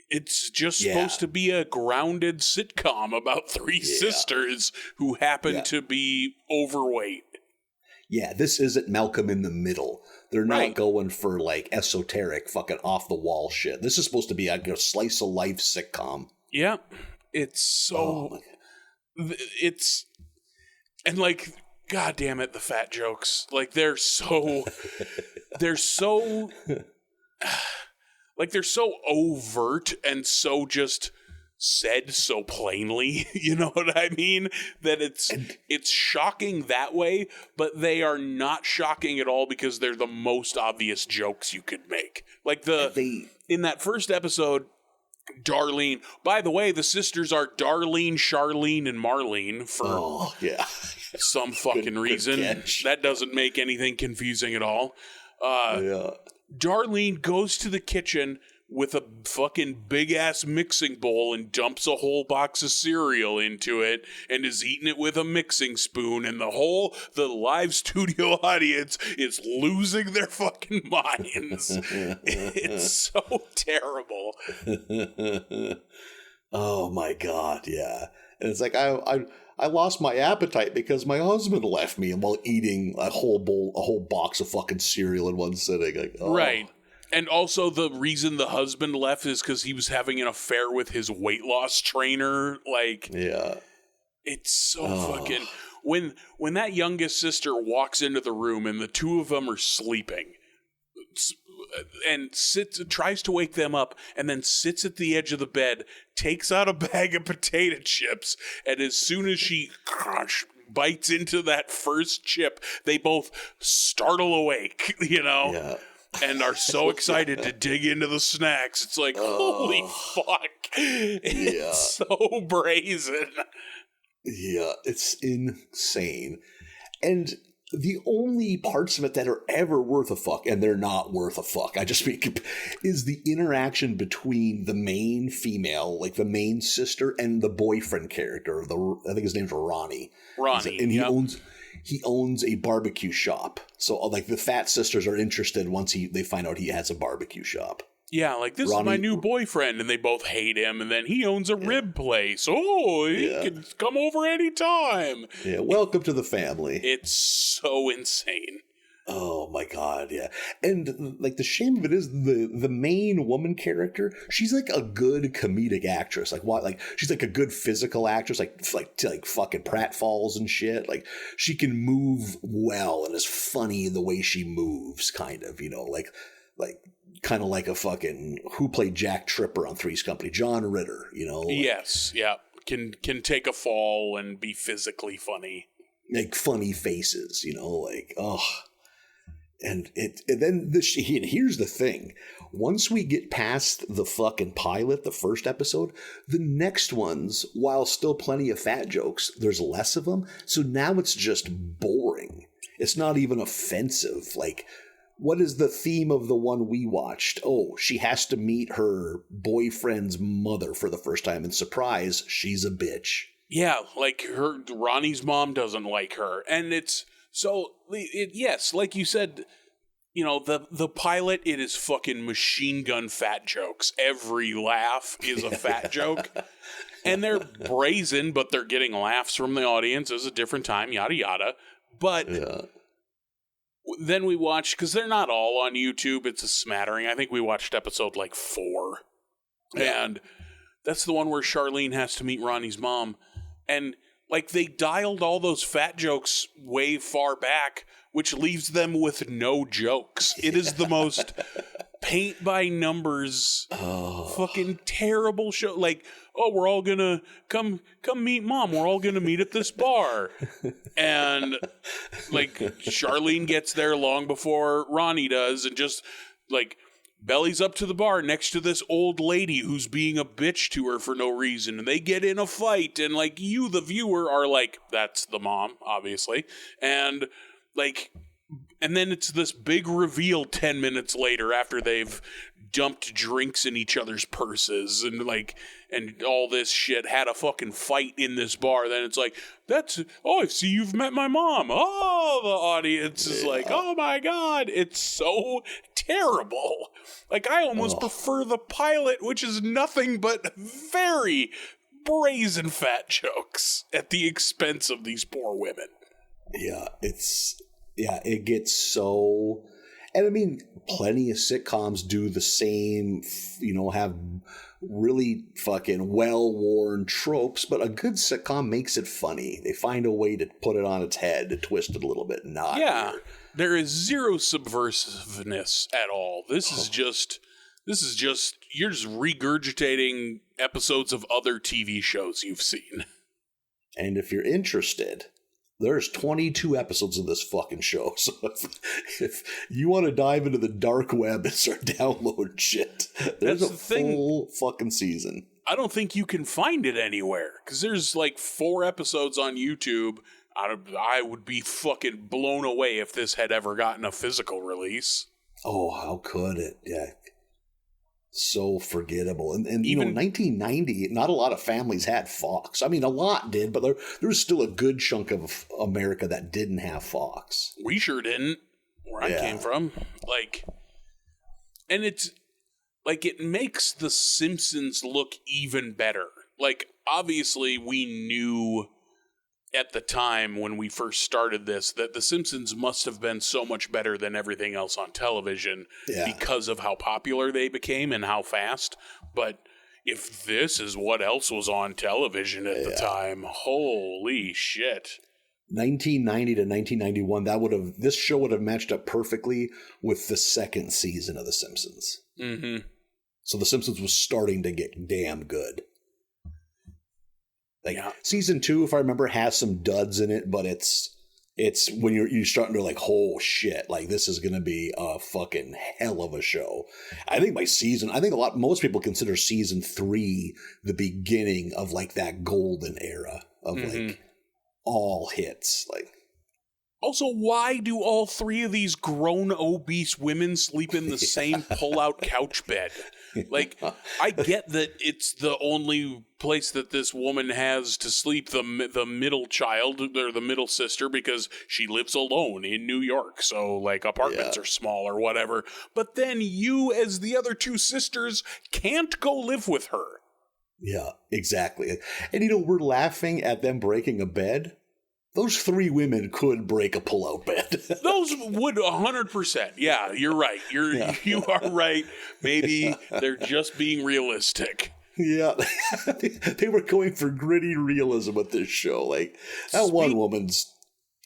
It's just supposed to be a grounded sitcom about three sisters who happen to be overweight. Yeah, this isn't Malcolm in the Middle. They're not going for like esoteric fucking off the wall shit. This is supposed to be like a slice of life sitcom. Yeah. It's so and like, god damn it, the fat jokes, like they're so like they're so overt and so just said so plainly, you know what I mean? That it's shocking that way, but they are not shocking at all because they're the most obvious jokes you could make. Like in that first episode, Darlene, by the way, the sisters are Darlene, Charlene, and Marlene for some fucking reason. That doesn't make anything confusing at all. Darlene goes to the kitchen with a fucking big-ass mixing bowl and dumps a whole box of cereal into it and is eating it with a mixing spoon, and the live studio audience is losing their fucking minds. It's so terrible. Oh my god, yeah. And it's like I lost my appetite because my husband left me while eating a whole box of fucking cereal in one sitting. Like, Right. And also the reason the husband left is because he was having an affair with his weight loss trainer. Like, it's so fucking... When that youngest sister walks into the room and the two of them are sleeping and tries to wake them up and then sits at the edge of the bed, takes out a bag of potato chips, and as soon as she bites into that first chip, they both startle awake, you know? Yeah. And are so excited to dig into the snacks. It's like, holy fuck. It's so brazen. Yeah, it's insane. And the only parts of it that are ever worth a fuck, and they're not worth a fuck, I just mean, is the interaction between the main female, like the main sister, and the boyfriend character. I think his name's Ronnie. And he owns a barbecue shop. So like the fat sisters are interested once they find out he has a barbecue shop. Yeah, like this is my new boyfriend, and they both hate him, and then he owns a rib place. Oh, he can come over anytime. Yeah, welcome to the family. It's so insane. Oh my god, yeah. And like the shame of it is the main woman character, she's like a good comedic actress. Like what? Like she's like a good physical actress, like fucking pratfalls and shit. Like she can move well and is funny in the way she moves, kind of, you know, like kind of like a fucking who played Jack Tripper on Three's Company, John Ritter, you know. Yes, yeah. Can take a fall and be physically funny. Like funny faces, you know, like And here's the thing. Once we get past the fucking pilot, the first episode, the next ones, while still plenty of fat jokes, there's less of them. So now it's just boring. It's not even offensive. Like, what is the theme of the one we watched? Oh, she has to meet her boyfriend's mother for the first time, and surprise, she's a bitch. Yeah, like Ronnie's mom doesn't like her. And yes, like you said, you know, the pilot, it is fucking machine gun fat jokes. Every laugh is a fat joke. And they're brazen, but they're getting laughs from the audience. It's a different time, yada, yada. But then we watched, because they're not all on YouTube, it's a smattering. I think we watched episode like 4. Yeah. And that's the one where Charlene has to meet Ronnie's mom. And like they dialed all those fat jokes way far back, which leaves them with no jokes. It is the most paint by numbers, fucking terrible show. Like, oh, we're all gonna come meet mom. We're all gonna meet at this bar. And like Charlene gets there long before Ronnie does, and just like bellies up to the bar next to this old lady who's being a bitch to her for no reason. And they get in a fight, and like you, the viewer, are like, that's the mom, obviously. And like, and then it's this big reveal 10 minutes later after they've dumped drinks in each other's purses and like, and all this shit, had a fucking fight in this bar. Then it's like, I see you've met my mom. Oh, the audience is like, oh my God, it's so terrible. Like, I almost prefer the pilot, which is nothing but very brazen fat jokes at the expense of these poor women. It gets so, and I mean, plenty of sitcoms do the same, you know, have really fucking well-worn tropes, but a good sitcom makes it funny. They find a way to put it on its head, to twist it a little bit. There is zero subversiveness at all. This is just, you're just regurgitating episodes of other TV shows you've seen. And if you're interested, there's 22 episodes of this fucking show. So if you want to dive into the dark web and start downloading shit, there's a full fucking season. I don't think you can find it anywhere, because there's like 4 episodes on YouTube. I would be fucking blown away if this had ever gotten a physical release. Oh, how could it? Yeah. So forgettable. And you know, 1990, not a lot of families had Fox. I mean, a lot did, but there was still a good chunk of America that didn't have Fox. We sure didn't, where I came from. Like, and it's, like, it makes The Simpsons look even better. Like, obviously, we knew at the time when we first started this that The Simpsons must have been so much better than everything else on television because of how popular they became and how fast. But if this is what else was on television at the time, holy shit. 1990 to 1991, this show would have matched up perfectly with the second season of The Simpsons. Mm-hmm. So The Simpsons was starting to get damn good. Like season 2, if I remember, has some duds in it, but it's when you're starting to like, oh shit, like this is gonna be a fucking hell of a show. I think most people consider season 3 the beginning of like that golden era of like all hits. Like, also, why do all 3 of these grown obese women sleep in the same pull-out couch bed? Like, I get that it's the only place that this woman has to sleep, the middle child, or the middle sister, because she lives alone in New York, so, like, apartments are small or whatever. But then you, as the other 2 sisters, can't go live with her. Yeah, exactly. And, you know, we're laughing at them breaking a bed. Those 3 women could break a pull-out bed. Those would 100%. Yeah, you're right. You are right. Maybe they're just being realistic. Yeah, they were going for gritty realism with this show. Like, that one woman's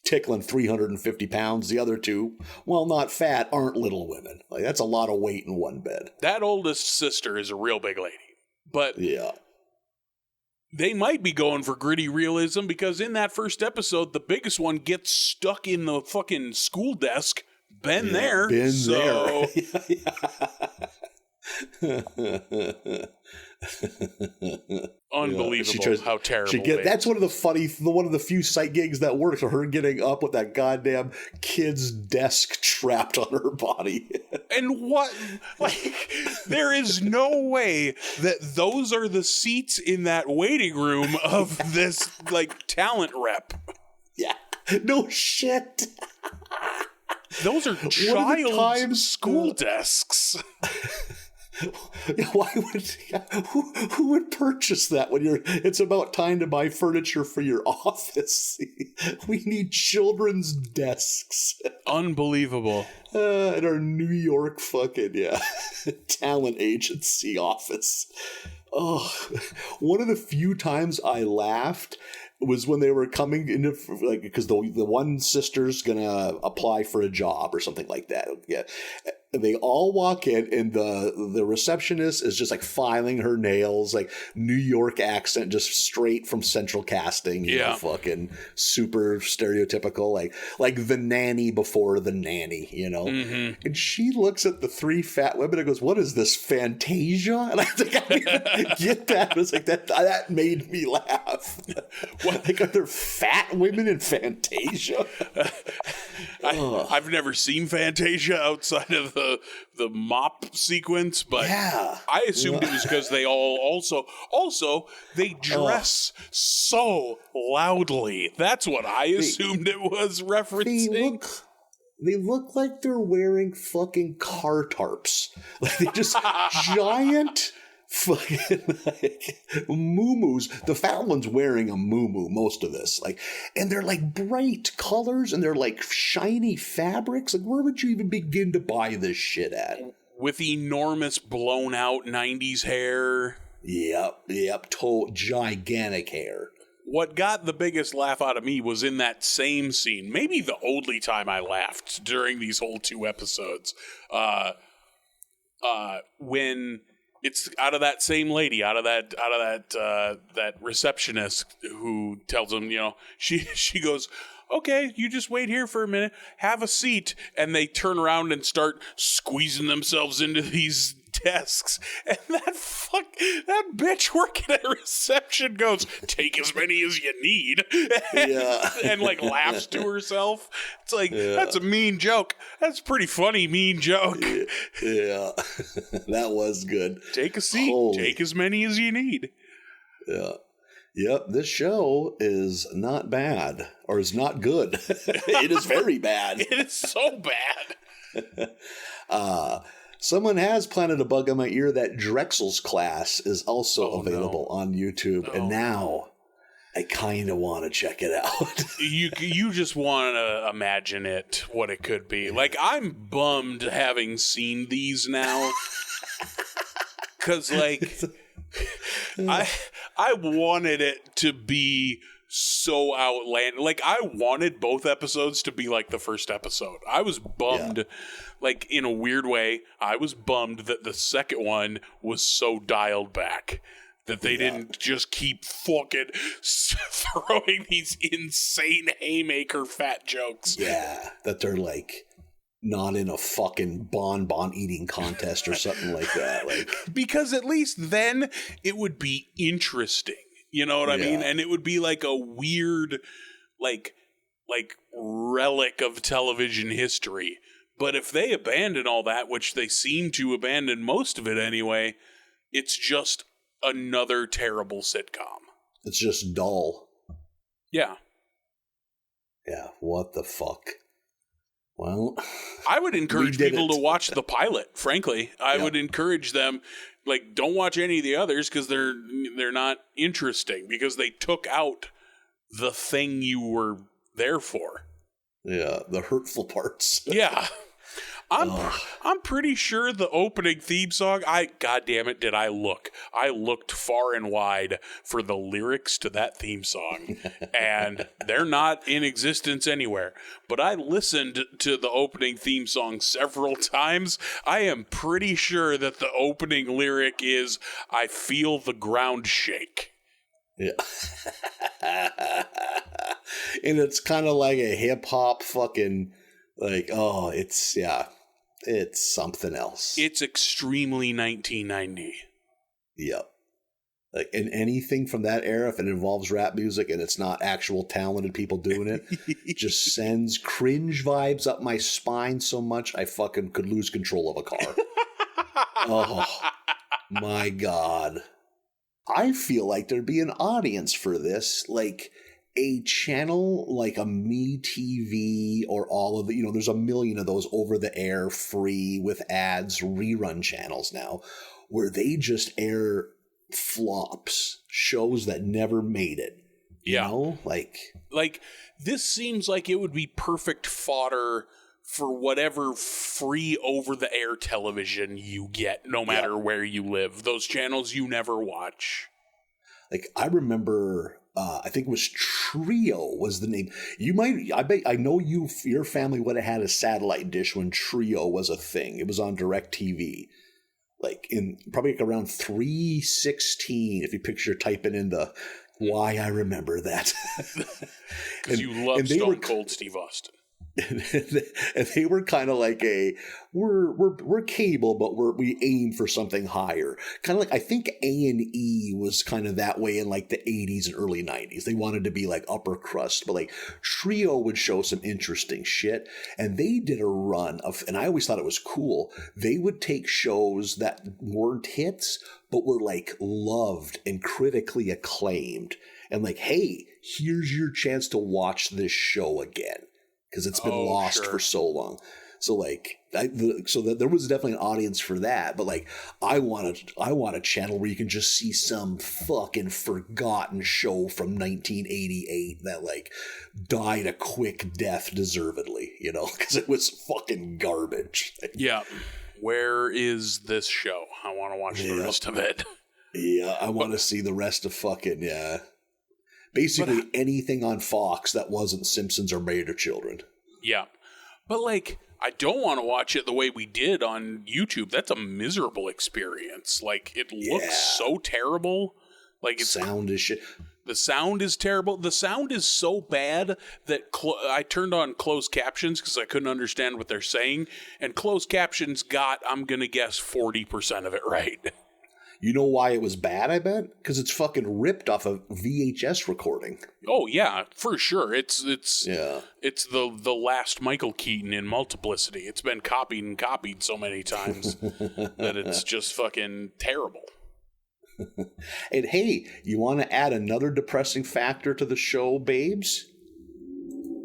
tickling 350 pounds. The other 2, while not fat, aren't little women. Like, that's a lot of weight in one bed. That oldest sister is a real big lady. But they might be going for gritty realism, because in that first episode, the biggest one gets stuck in the fucking school desk Been there. Been so. there. Unbelievable how terrible. That's one of the few sight gigs that works, for her getting up with that goddamn kid's desk trapped on her body. And what, like, there is no way that those are the seats in that waiting room of this, like, talent rep. Yeah. No shit. Those are child school desks. Why would who would purchase that when it's about time to buy furniture for your office? We need children's desks. Unbelievable. In our New York fucking talent agency office. Oh, one of the few times I laughed was when they were coming into, like, because the one sister's gonna apply for a job or something like that. Yeah. They all walk in, and the receptionist is just like filing her nails, like New York accent, just straight from Central Casting. You know, fucking super stereotypical, like the nanny before the nanny, you know. Mm-hmm. And she looks at the three fat women and goes, "What is this, Fantasia?" And I think I didn't even get that. It was like that made me laugh. What? Like, are there fat women in Fantasia? I've never seen Fantasia outside of the mop sequence, but I assumed it was because they also they dress so loudly. That's what I assumed it was referencing. They look like they're wearing fucking car tarps. Like, they just giant fucking like muumuus. The fat one's wearing a muumuu most of this, like, and they're like bright colors and they're like shiny fabrics. Like, where would you even begin to buy this shit at? With enormous blown out 90s hair. Yep, gigantic hair. What got the biggest laugh out of me was in that same scene, maybe the only time I laughed during these whole 2 episodes, when it's out of that same lady, out of that receptionist who tells him, you know, she goes, "Okay, you just wait here for a minute, have a seat," and they turn around and start squeezing themselves into these desks, and that bitch working at reception goes, "Take as many as you need," and like laughs to herself. It's like, that's a mean joke. That's a pretty funny mean joke. Yeah. That was good. Take a seat. Take as many as you need. Yeah. Yep, this show is not bad, or is not good. It is very bad. It is so bad. Someone has planted a bug on my ear that Drexel's class is also available on YouTube, and now I kind of want to check it out. You just want to imagine it, what it could be. Like, I'm bummed having seen these now, because like I wanted it to be so outlandish. Like, I wanted both episodes to be like the first episode. I was bummed, like, in a weird way. I was bummed that the second one was so dialed back, that they didn't just keep fucking throwing these insane haymaker fat jokes. Yeah, that they're like not in a fucking bonbon eating contest or something like that. Like, because at least then it would be interesting. You know what I mean? And it would be like a weird, like relic of television history. But if they abandon all that, which they seem to abandon most of it anyway, it's just another terrible sitcom. It's just dull. Yeah. Yeah, what the fuck? Well, I would encourage people to watch the pilot, frankly. I would encourage them, like, don't watch any of the others because they're not interesting, because they took out the thing you were there for. Yeah, the hurtful parts. Yeah. I'm pretty sure the opening theme song, God damn it, did I look. I looked far and wide for the lyrics to that theme song, and they're not in existence anywhere. But I listened to the opening theme song several times. I am pretty sure that the opening lyric is, "I feel the ground shake." Yeah. And it's kind of like a hip-hop fucking Like, oh, it's something else. It's extremely 1990. Yep. Like, and anything from that era, if it involves rap music and it's not actual talented people doing it, just sends cringe vibes up my spine so much I fucking could lose control of a car. Oh, my God. I feel like there'd be an audience for this, like a channel like a Me TV or all of the, there's a million of those over the air, free with ads, rerun channels now, where they just air flops, shows that never made it. You know? Like this seems like it would be perfect fodder for whatever free over-the-air television you get, no matter where you live. Those channels you never watch. Like, I remember, I think it was Trio was the name. I know your family would have had a satellite dish when Trio was a thing. It was on DirecTV. Like, in probably like around 316, if you picture typing in the why I remember that. Because you love Stone Cold Steve Austin. And they were kind of like we're cable, but we aim for something higher. Kind of like, I think A&E was kind of that way in like the 80s and early 90s. They wanted to be like upper crust, but like Trio would show some interesting shit. And they did a run of, and I always thought it was cool, they would take shows that weren't hits, but were like loved and critically acclaimed. And like, hey, here's your chance to watch this show again, because it's been lost for so long. So like, there was definitely an audience for that. But like, I want a channel where you can just see some fucking forgotten show from 1988 that like died a quick death deservedly, because it was fucking garbage. Yeah. Where is this show? I want to watch the rest of it. Yeah, I want to see the rest of basically anything on Fox that wasn't Simpsons or Married to Children. Yeah. But, like, I don't want to watch it the way we did on YouTube. That's a miserable experience. Like, it looks so terrible. Like, sound is shit. The sound is terrible. The sound is so bad that I turned on closed captions because I couldn't understand what they're saying. And closed captions got, I'm going to guess, 40% of it right. You know why it was bad, I bet? Because it's fucking ripped off a VHS recording. Oh, yeah, for sure. It's the last Michael Keaton in Multiplicity. It's been copied and copied so many times that it's just fucking terrible. And hey, you want to add another depressing factor to the show, babes?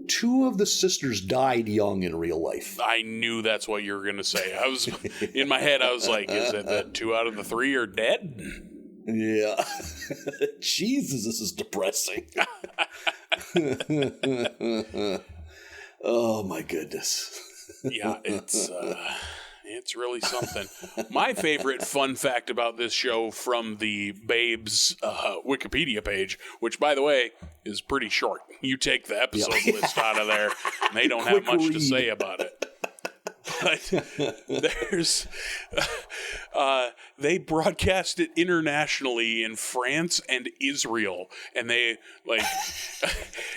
2 of the sisters died young in real life. I knew that's what you were going to say. I was in my head, I was like, is it that 2 out of the 3 are dead? Yeah. Jesus, this is depressing. Oh, my goodness. Yeah, it's really something. My favorite fun fact about this show from the Babes Wikipedia page, which, by the way, is pretty short. You take the episode list out of there, and they don't have much to say about it. But they broadcast it internationally in France and Israel, and they like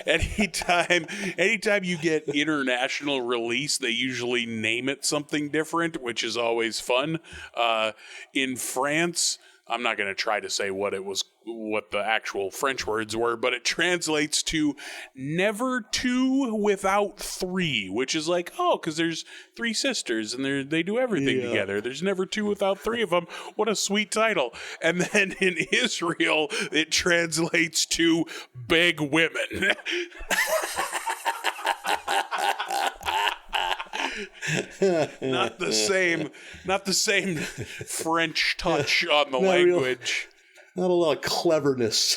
anytime you get international release, they usually name it something different, which is always fun. In France, I'm not going to try to say what the actual French words were, but it translates to never 2 without 3, which is like, because there's 3 sisters and they do everything together. There's never 2 without 3 of them. What a sweet title. And then in Israel, it translates to big women. Not the same French touch on the language. Not a lot of cleverness.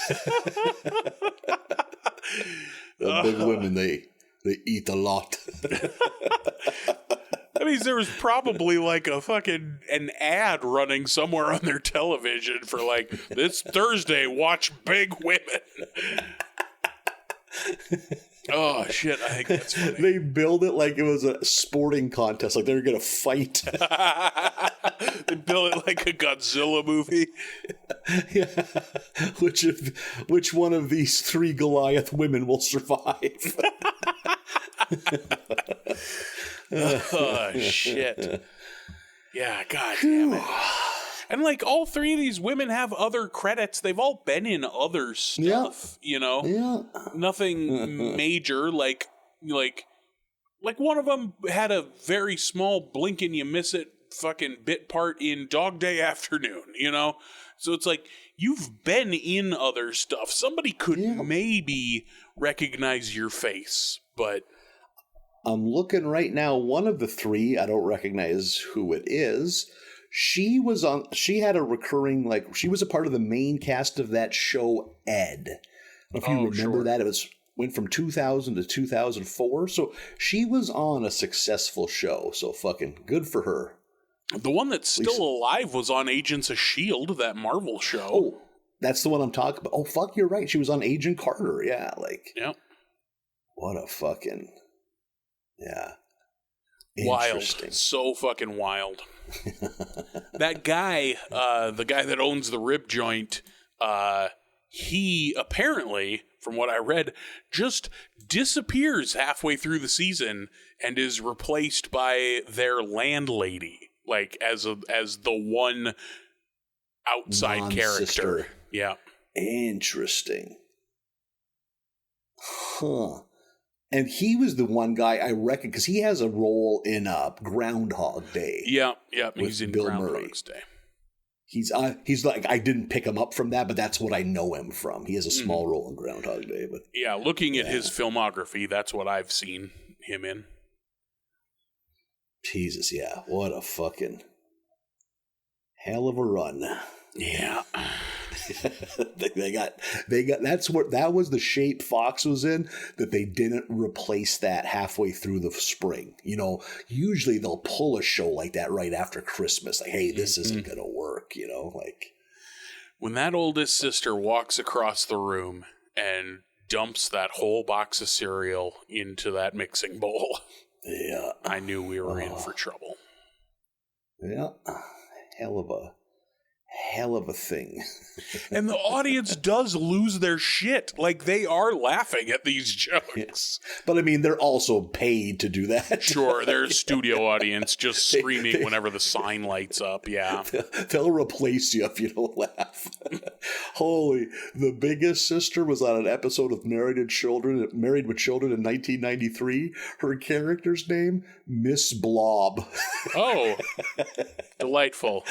The big women, they eat a lot. That means there was probably like an ad running somewhere on their television for like, this Thursday, watch Big Women. Oh, shit, I think that's funny. They build it like it was a sporting contest, like they were going to fight. They build it like a Godzilla movie. Yeah. Which one of these 3 Goliath women will survive? Oh, shit. Yeah, god damn it. And like all three of these women have other credits. They've all been in other stuff, you know? Yeah. Nothing major. Like one of them had a very small blink and you miss it fucking bit part in Dog Day Afternoon, you know? So it's like, you've been in other stuff. Somebody could maybe recognize your face, but... I'm looking right now. One of the three, I don't recognize who it is. She had a recurring, like, she was a part of the main cast of that show, Ed. I don't know if you remember that. It went from 2000 to 2004. So she was on a successful show. So fucking good for her. The one that's still alive was on Agents of S.H.I.E.L.D., that Marvel show. Oh, that's the one I'm talking about. Oh, fuck, you're right. She was on Agent Carter. Yeah, like. Yep. What a fucking. Yeah. Wild. So fucking wild. That guy, the guy that owns the rib joint, he apparently, from what I read, just disappears halfway through the season and is replaced by their landlady, like as the one outside character. Yeah. Interesting. Huh. And he was the one guy I reckon, because he has a role in Groundhog Day. Yeah, he's in Bill Groundhog's Murray. Day. He's like, I didn't pick him up from that, but that's what I know him from. He has a small role in Groundhog Day. But yeah, looking at his filmography, that's what I've seen him in. Jesus, yeah. What a fucking hell of a run. Yeah. they got that was the shape Fox was in, that they didn't replace that halfway through the spring. You know, usually they'll pull a show like that right after Christmas. Like, hey, this isn't going to work, you know, like when that oldest sister walks across the room and dumps that whole box of cereal into that mixing bowl. Yeah. I knew we were in for trouble. Yeah. Hell of a thing. And the audience does lose their shit. Like, they are laughing at these jokes. Yes. But I mean, they're also paid to do that. Sure, there's a studio audience just screaming whenever the sign lights up. Yeah. They'll replace you if you don't laugh. Holy, the biggest sister was on an episode of Married with Children in 1993. Her character's name, Miss Blob. Oh, delightful.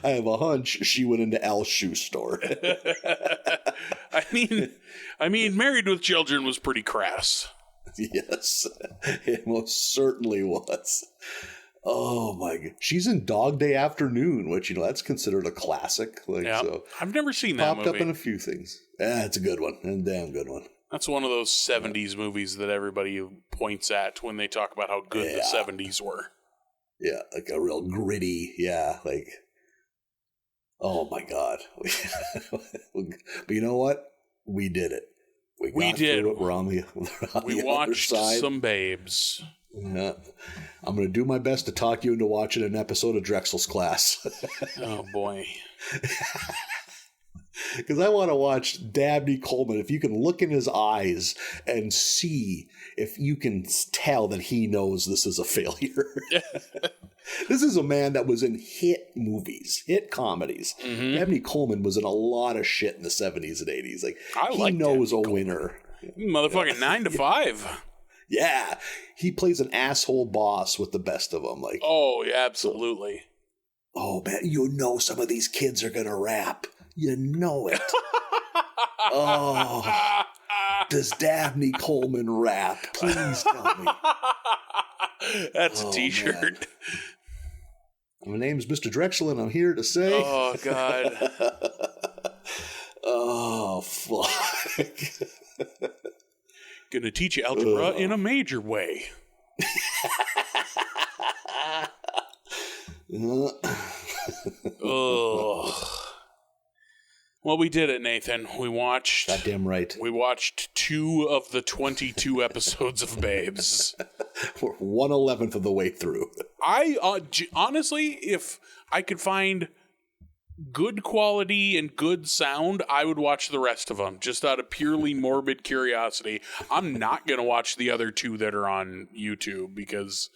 I have a hunch she went into Al's shoe store. I mean, Married with Children was pretty crass. Yes, it most certainly was. Oh my god, she's in Dog Day Afternoon, which, you know, that's considered a classic. Like, yeah, so I've never seen that movie. Popped up in a few things. Yeah, it's a good one, a damn good one. That's one of those 70s movies that everybody points at when they talk about how good the 70s were. Yeah, like a real gritty, like, oh my god. But you know what? We did it. We did. We're on the we watched other side. Some babes. Yeah. I'm going to do my best to talk you into watching an episode of Drexel's Class. Oh, boy. Because I want to watch Dabney Coleman. If you can look in his eyes and see if you can tell that he knows this is a failure. This is a man that was in hit movies, hit comedies. Mm-hmm. Dabney Coleman was in a lot of shit in the 70s and 80s. Like, he knows Dabney a winner. Motherfucking 9 to 5. Yeah. He plays an asshole boss with the best of them. Like, oh, yeah, absolutely. Oh, man, you know some of these kids are going to rap. You know it. Oh, does Dabney Coleman rap? Please tell me. That's a t-shirt. Man. My name's Mr. Drexel, and I'm here to say... Oh, God. Oh, fuck. Gonna teach you algebra in a major way. Well, we did it, Nathan. We watched... Goddamn right. We watched 2 of the 22 episodes of Babes. We're 1/11th of the way through. I honestly, if I could find good quality and good sound, I would watch the rest of them just out of purely morbid curiosity. I'm not going to watch the other two that are on YouTube because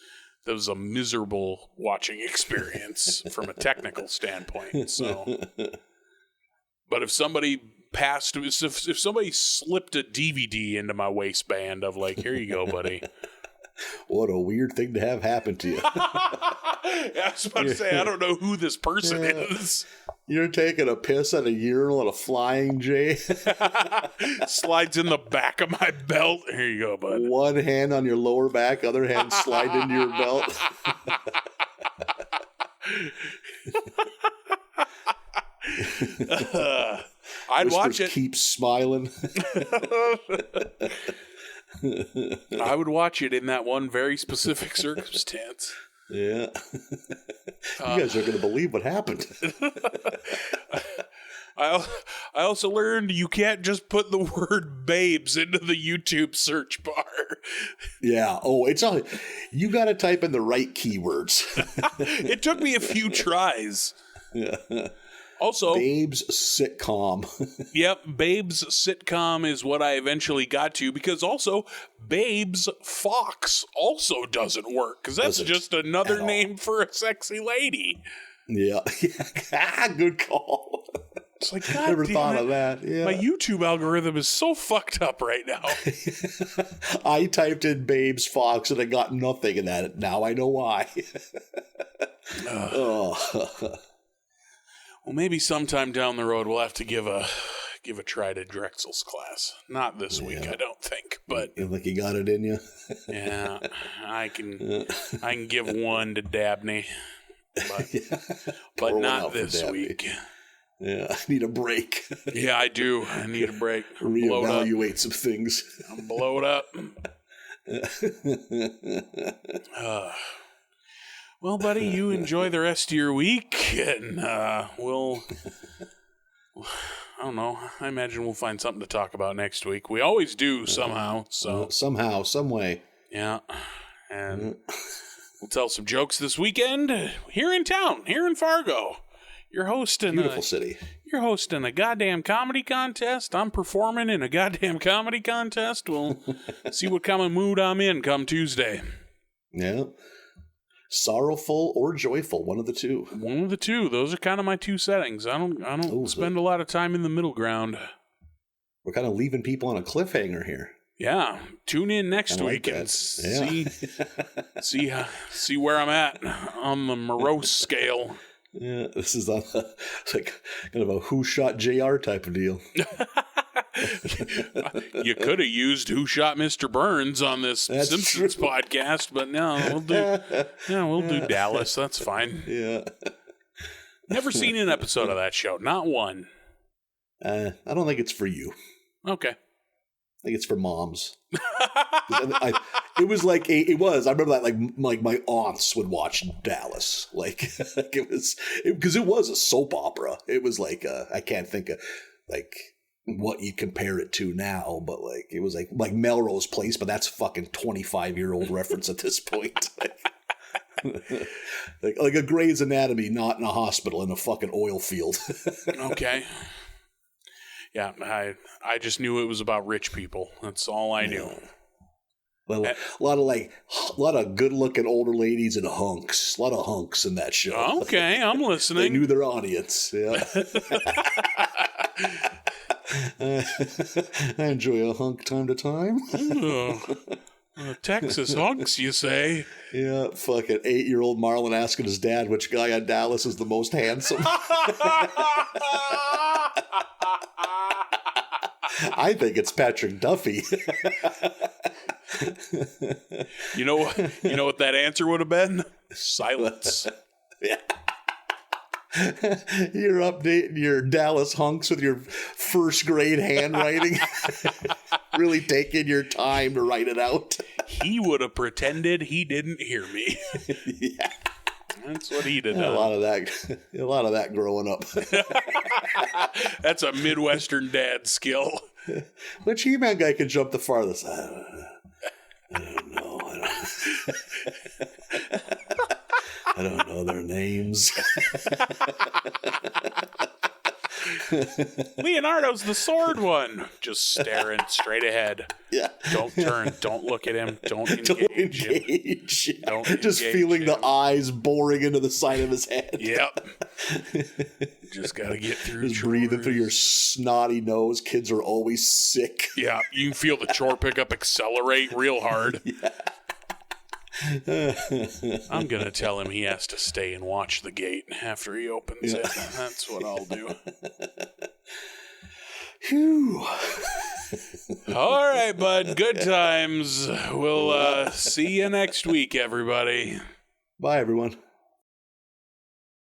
that was a miserable watching experience from a technical standpoint. So, but if somebody if somebody slipped a DVD into my waistband of like, here you go, buddy. What a weird thing to have happen to you. I was about to say, I don't know who this person is. You're taking a piss at a urinal at a Flying J. Slides in the back of my belt. Here you go, bud. One hand on your lower back, other hand slide into your belt. I'd watch it. Keep smiling. I would watch it in that one very specific circumstance. Yeah. You guys are going to believe what happened. I also learned you can't just put the word babes into the YouTube search bar. Yeah. Oh, it's all, you got to type in the right keywords. It took me a few tries. Yeah. Also, Babes sitcom. Yep, Babes sitcom is what I eventually got to, because also Babes Fox also doesn't work, because that's just another name for a sexy lady. Yeah. Good call. It's like, God never damn thought it. of that. Yeah. My YouTube algorithm is so fucked up right now. I typed in Babes Fox and I got nothing in that. Now I know why. Oh. Well, maybe sometime down the road we'll have to give a try to Drexel's class. Not this week, I don't think, but You like you got it in you? yeah, I can give one to Dabney, but not this week. Yeah, I need a break. Yeah, I do. I need a break. Reevaluate some things. I'm blowed up. Well, buddy, you enjoy the rest of your week, and we'll... I don't know. I imagine we'll find something to talk about next week. We always do somehow. So somehow, some way. Yeah, and we'll tell some jokes this weekend here in town, here in Fargo. You're hosting beautiful city. You're hosting a goddamn comedy contest. I'm performing in a goddamn comedy contest. We'll see what kind of mood I'm in come Tuesday. Yeah. Sorrowful or joyful, one of the two. One of the two. Those are kind of my two settings. I don't spend a lot of time in the middle ground. We're kind of leaving people on a cliffhanger here. Yeah. Tune in next week and see where I'm at on the morose scale. Yeah, this is it's like kind of a Who Shot JR type of deal. You could have used Who Shot Mr. Burns on this Simpsons podcast, but no, we'll do Dallas. That's fine. Yeah. Never seen an episode of that show. Not one. I don't think it's for you. Okay. I think it's for moms. It was like it was. I remember that like my aunts would watch Dallas. Like it was because it was a soap opera. It was like I can't think of like what you compare it to now, but like it was like Melrose Place, but that's a fucking 25-year-old reference at this point. like a Grey's Anatomy, not in a hospital, in a fucking oil field. Okay. Yeah, I just knew it was about rich people. That's all I knew. Well, a lot of good-looking older ladies and hunks. A lot of hunks in that show. Okay, I'm listening. They knew their audience. Yeah. I enjoy a hunk time to time. Texas hunks, you say? Yeah, fucking 8-year-old Marlon asking his dad which guy on Dallas is the most handsome. I think it's Patrick Duffy. You know what that answer would have been? Silence. Yeah. You're updating your Dallas hunks with your first grade handwriting. Really taking your time to write it out. He would have pretended he didn't hear me. Yeah. That's what he'd have done. A lot of that growing up. That's a Midwestern dad skill. Which He-Man guy can jump the farthest? I don't know. I don't know their names. Leonardo's the sword one. Just staring straight ahead. Yeah. Don't turn. Don't look at him. Don't engage him. Don't just engage feeling him. the eyes boring into the side of his head. Yep. Just gotta get through. Just breathing through your snotty nose. Kids are always sick. Yeah, you can feel the chore pickup accelerate real hard. Yeah. I'm gonna tell him he has to stay and watch the gate after he opens it. That's what I'll do. Phew. All right, bud. Good times. We'll see you next week, everybody. Bye, everyone.